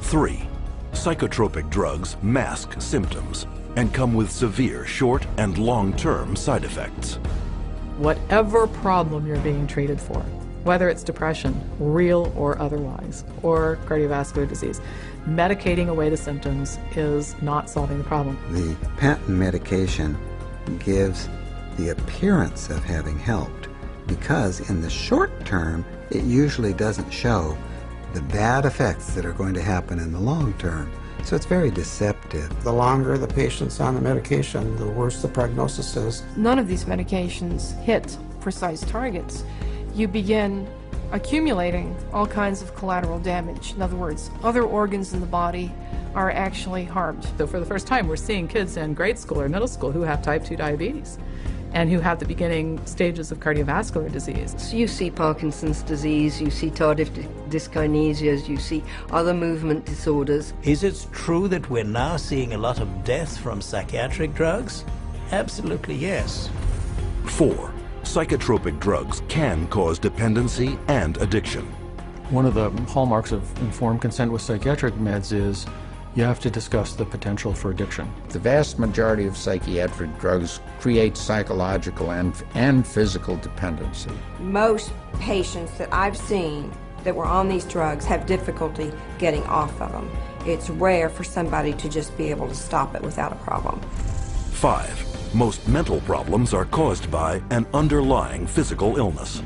3. Psychotropic drugs mask symptoms and come with severe short and long-term side effects. Whatever problem you're being treated for, whether it's depression, real or otherwise, or cardiovascular disease, medicating away the symptoms is not solving the problem. The patent medication gives the appearance of having helped because in the short term, it usually doesn't show the bad effects that are going to happen in the long term. So it's very deceptive. The longer the patient's on the medication, the worse the prognosis is. None of these medications hit precise targets. You begin accumulating all kinds of collateral damage. In other words, other organs in the body are actually harmed. So for the first time, we're seeing kids in grade school or middle school who have type 2 diabetes and who have the beginning stages of cardiovascular disease. So you see Parkinson's disease, you see tardive dyskinesias, you see other movement disorders. Is it true that we're now seeing a lot of deaths from psychiatric drugs? Absolutely yes. 4. Psychotropic drugs can cause dependency and addiction. One of the hallmarks of informed consent with psychiatric meds is you have to discuss the potential for addiction. The vast majority of psychiatric drugs create psychological and physical dependency. Most patients that I've seen that were on these drugs have difficulty getting off of them. It's rare for somebody to just be able to stop it without a problem. 5. Most mental problems are caused by an underlying physical illness.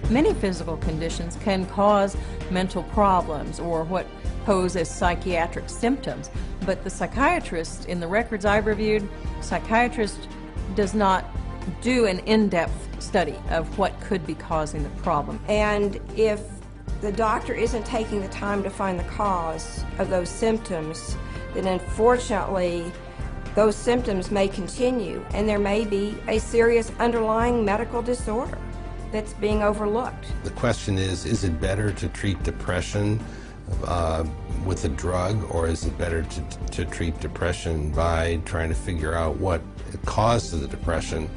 Many physical conditions can cause mental problems or what pose as psychiatric symptoms, but the psychiatrist, in the records I've reviewed, psychiatrist does not do an in-depth study of what could be causing the problem. And if the doctor isn't taking the time to find the cause of those symptoms, then unfortunately those symptoms may continue and there may be a serious underlying medical disorder that's being overlooked. The question is it better to treat depression with a drug, or is it better to treat depression by trying to figure out what caused the depression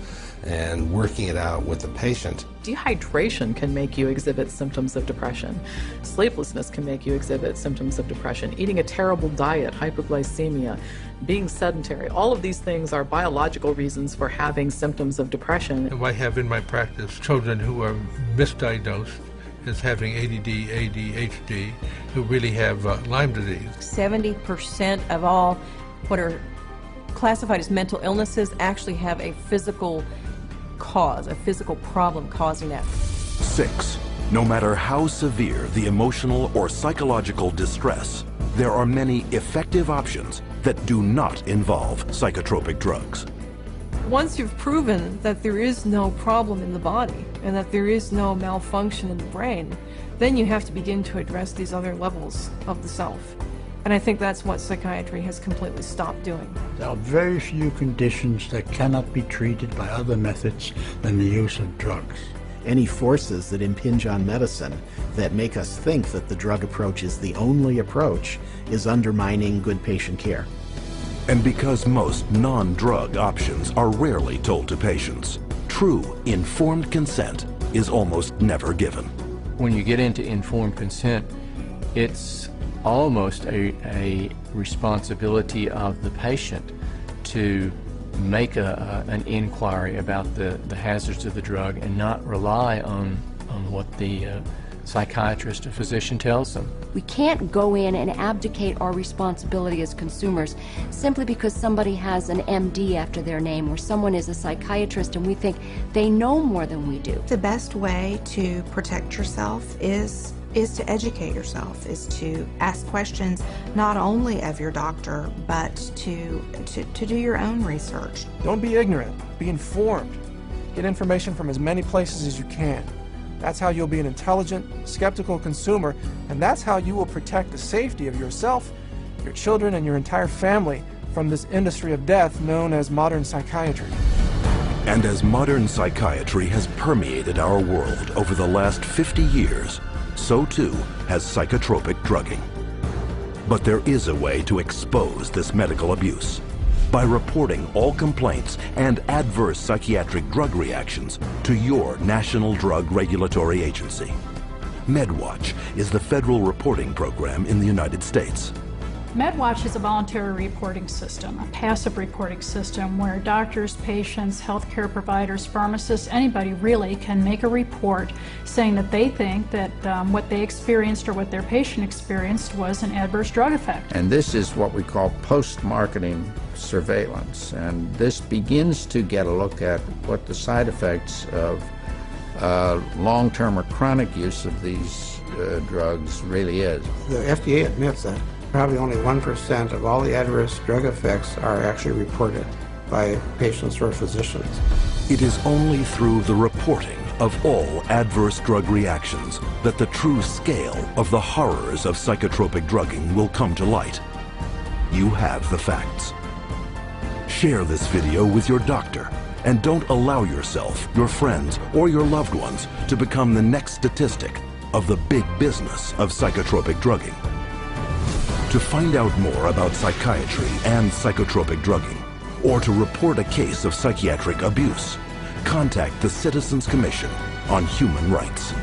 and working it out with the patient? Dehydration can make you exhibit symptoms of depression. Sleeplessness can make you exhibit symptoms of depression. Eating a terrible diet, hypoglycemia, being sedentary, all of these things are biological reasons for having symptoms of depression. I have in my practice children who are misdiagnosed as having ADD, ADHD, who really have Lyme disease. 70% of all what are classified as mental illnesses actually have a physical cause, a physical problem causing that. 6. No matter how severe the emotional or psychological distress, there are many effective options that do not involve psychotropic drugs. Once you've proven that there is no problem in the body and that there is no malfunction in the brain, then you have to begin to address these other levels of the self. And I think that's what psychiatry has completely stopped doing. There are very few conditions that cannot be treated by other methods than the use of drugs. Any forces that impinge on medicine that make us think that the drug approach is the only approach is undermining good patient care. And because most non-drug options are rarely told to patients, true informed consent is almost never given. When you get into informed consent, it's almost a responsibility of the patient to make an inquiry about the hazards of the drug and not rely on what the psychiatrist or physician tells them. We can't go in and abdicate our responsibility as consumers simply because somebody has an MD after their name or someone is a psychiatrist and we think they know more than we do. The best way to protect yourself is to educate yourself, is to ask questions not only of your doctor, but to do your own research. Don't be ignorant, be informed. Get information from as many places as you can. That's how you'll be an intelligent, skeptical consumer, and that's how you will protect the safety of yourself, your children, and your entire family from this industry of death known as modern psychiatry. And as modern psychiatry has permeated our world over the last 50 years, so too has psychotropic drugging. But there is a way to expose this medical abuse. By reporting all complaints and adverse psychiatric drug reactions to your National Drug Regulatory Agency. MedWatch is the federal reporting program in the United States. MedWatch is a voluntary reporting system, a passive reporting system where doctors, patients, healthcare providers, pharmacists, anybody really can make a report saying that they think that what they experienced or what their patient experienced was an adverse drug effect. And this is what we call post-marketing surveillance. And this begins to get a look at what the side effects of long-term or chronic use of these drugs really is. The FDA admits that probably only 1% of all the adverse drug effects are actually reported by patients or physicians. It is only through the reporting of all adverse drug reactions that the true scale of the horrors of psychotropic drugging will come to light. You have the facts. Share this video with your doctor and don't allow yourself, your friends, or your loved ones to become the next statistic of the big business of psychotropic drugging. To find out more about psychiatry and psychotropic drugging, or to report a case of psychiatric abuse, contact the Citizens Commission on Human Rights.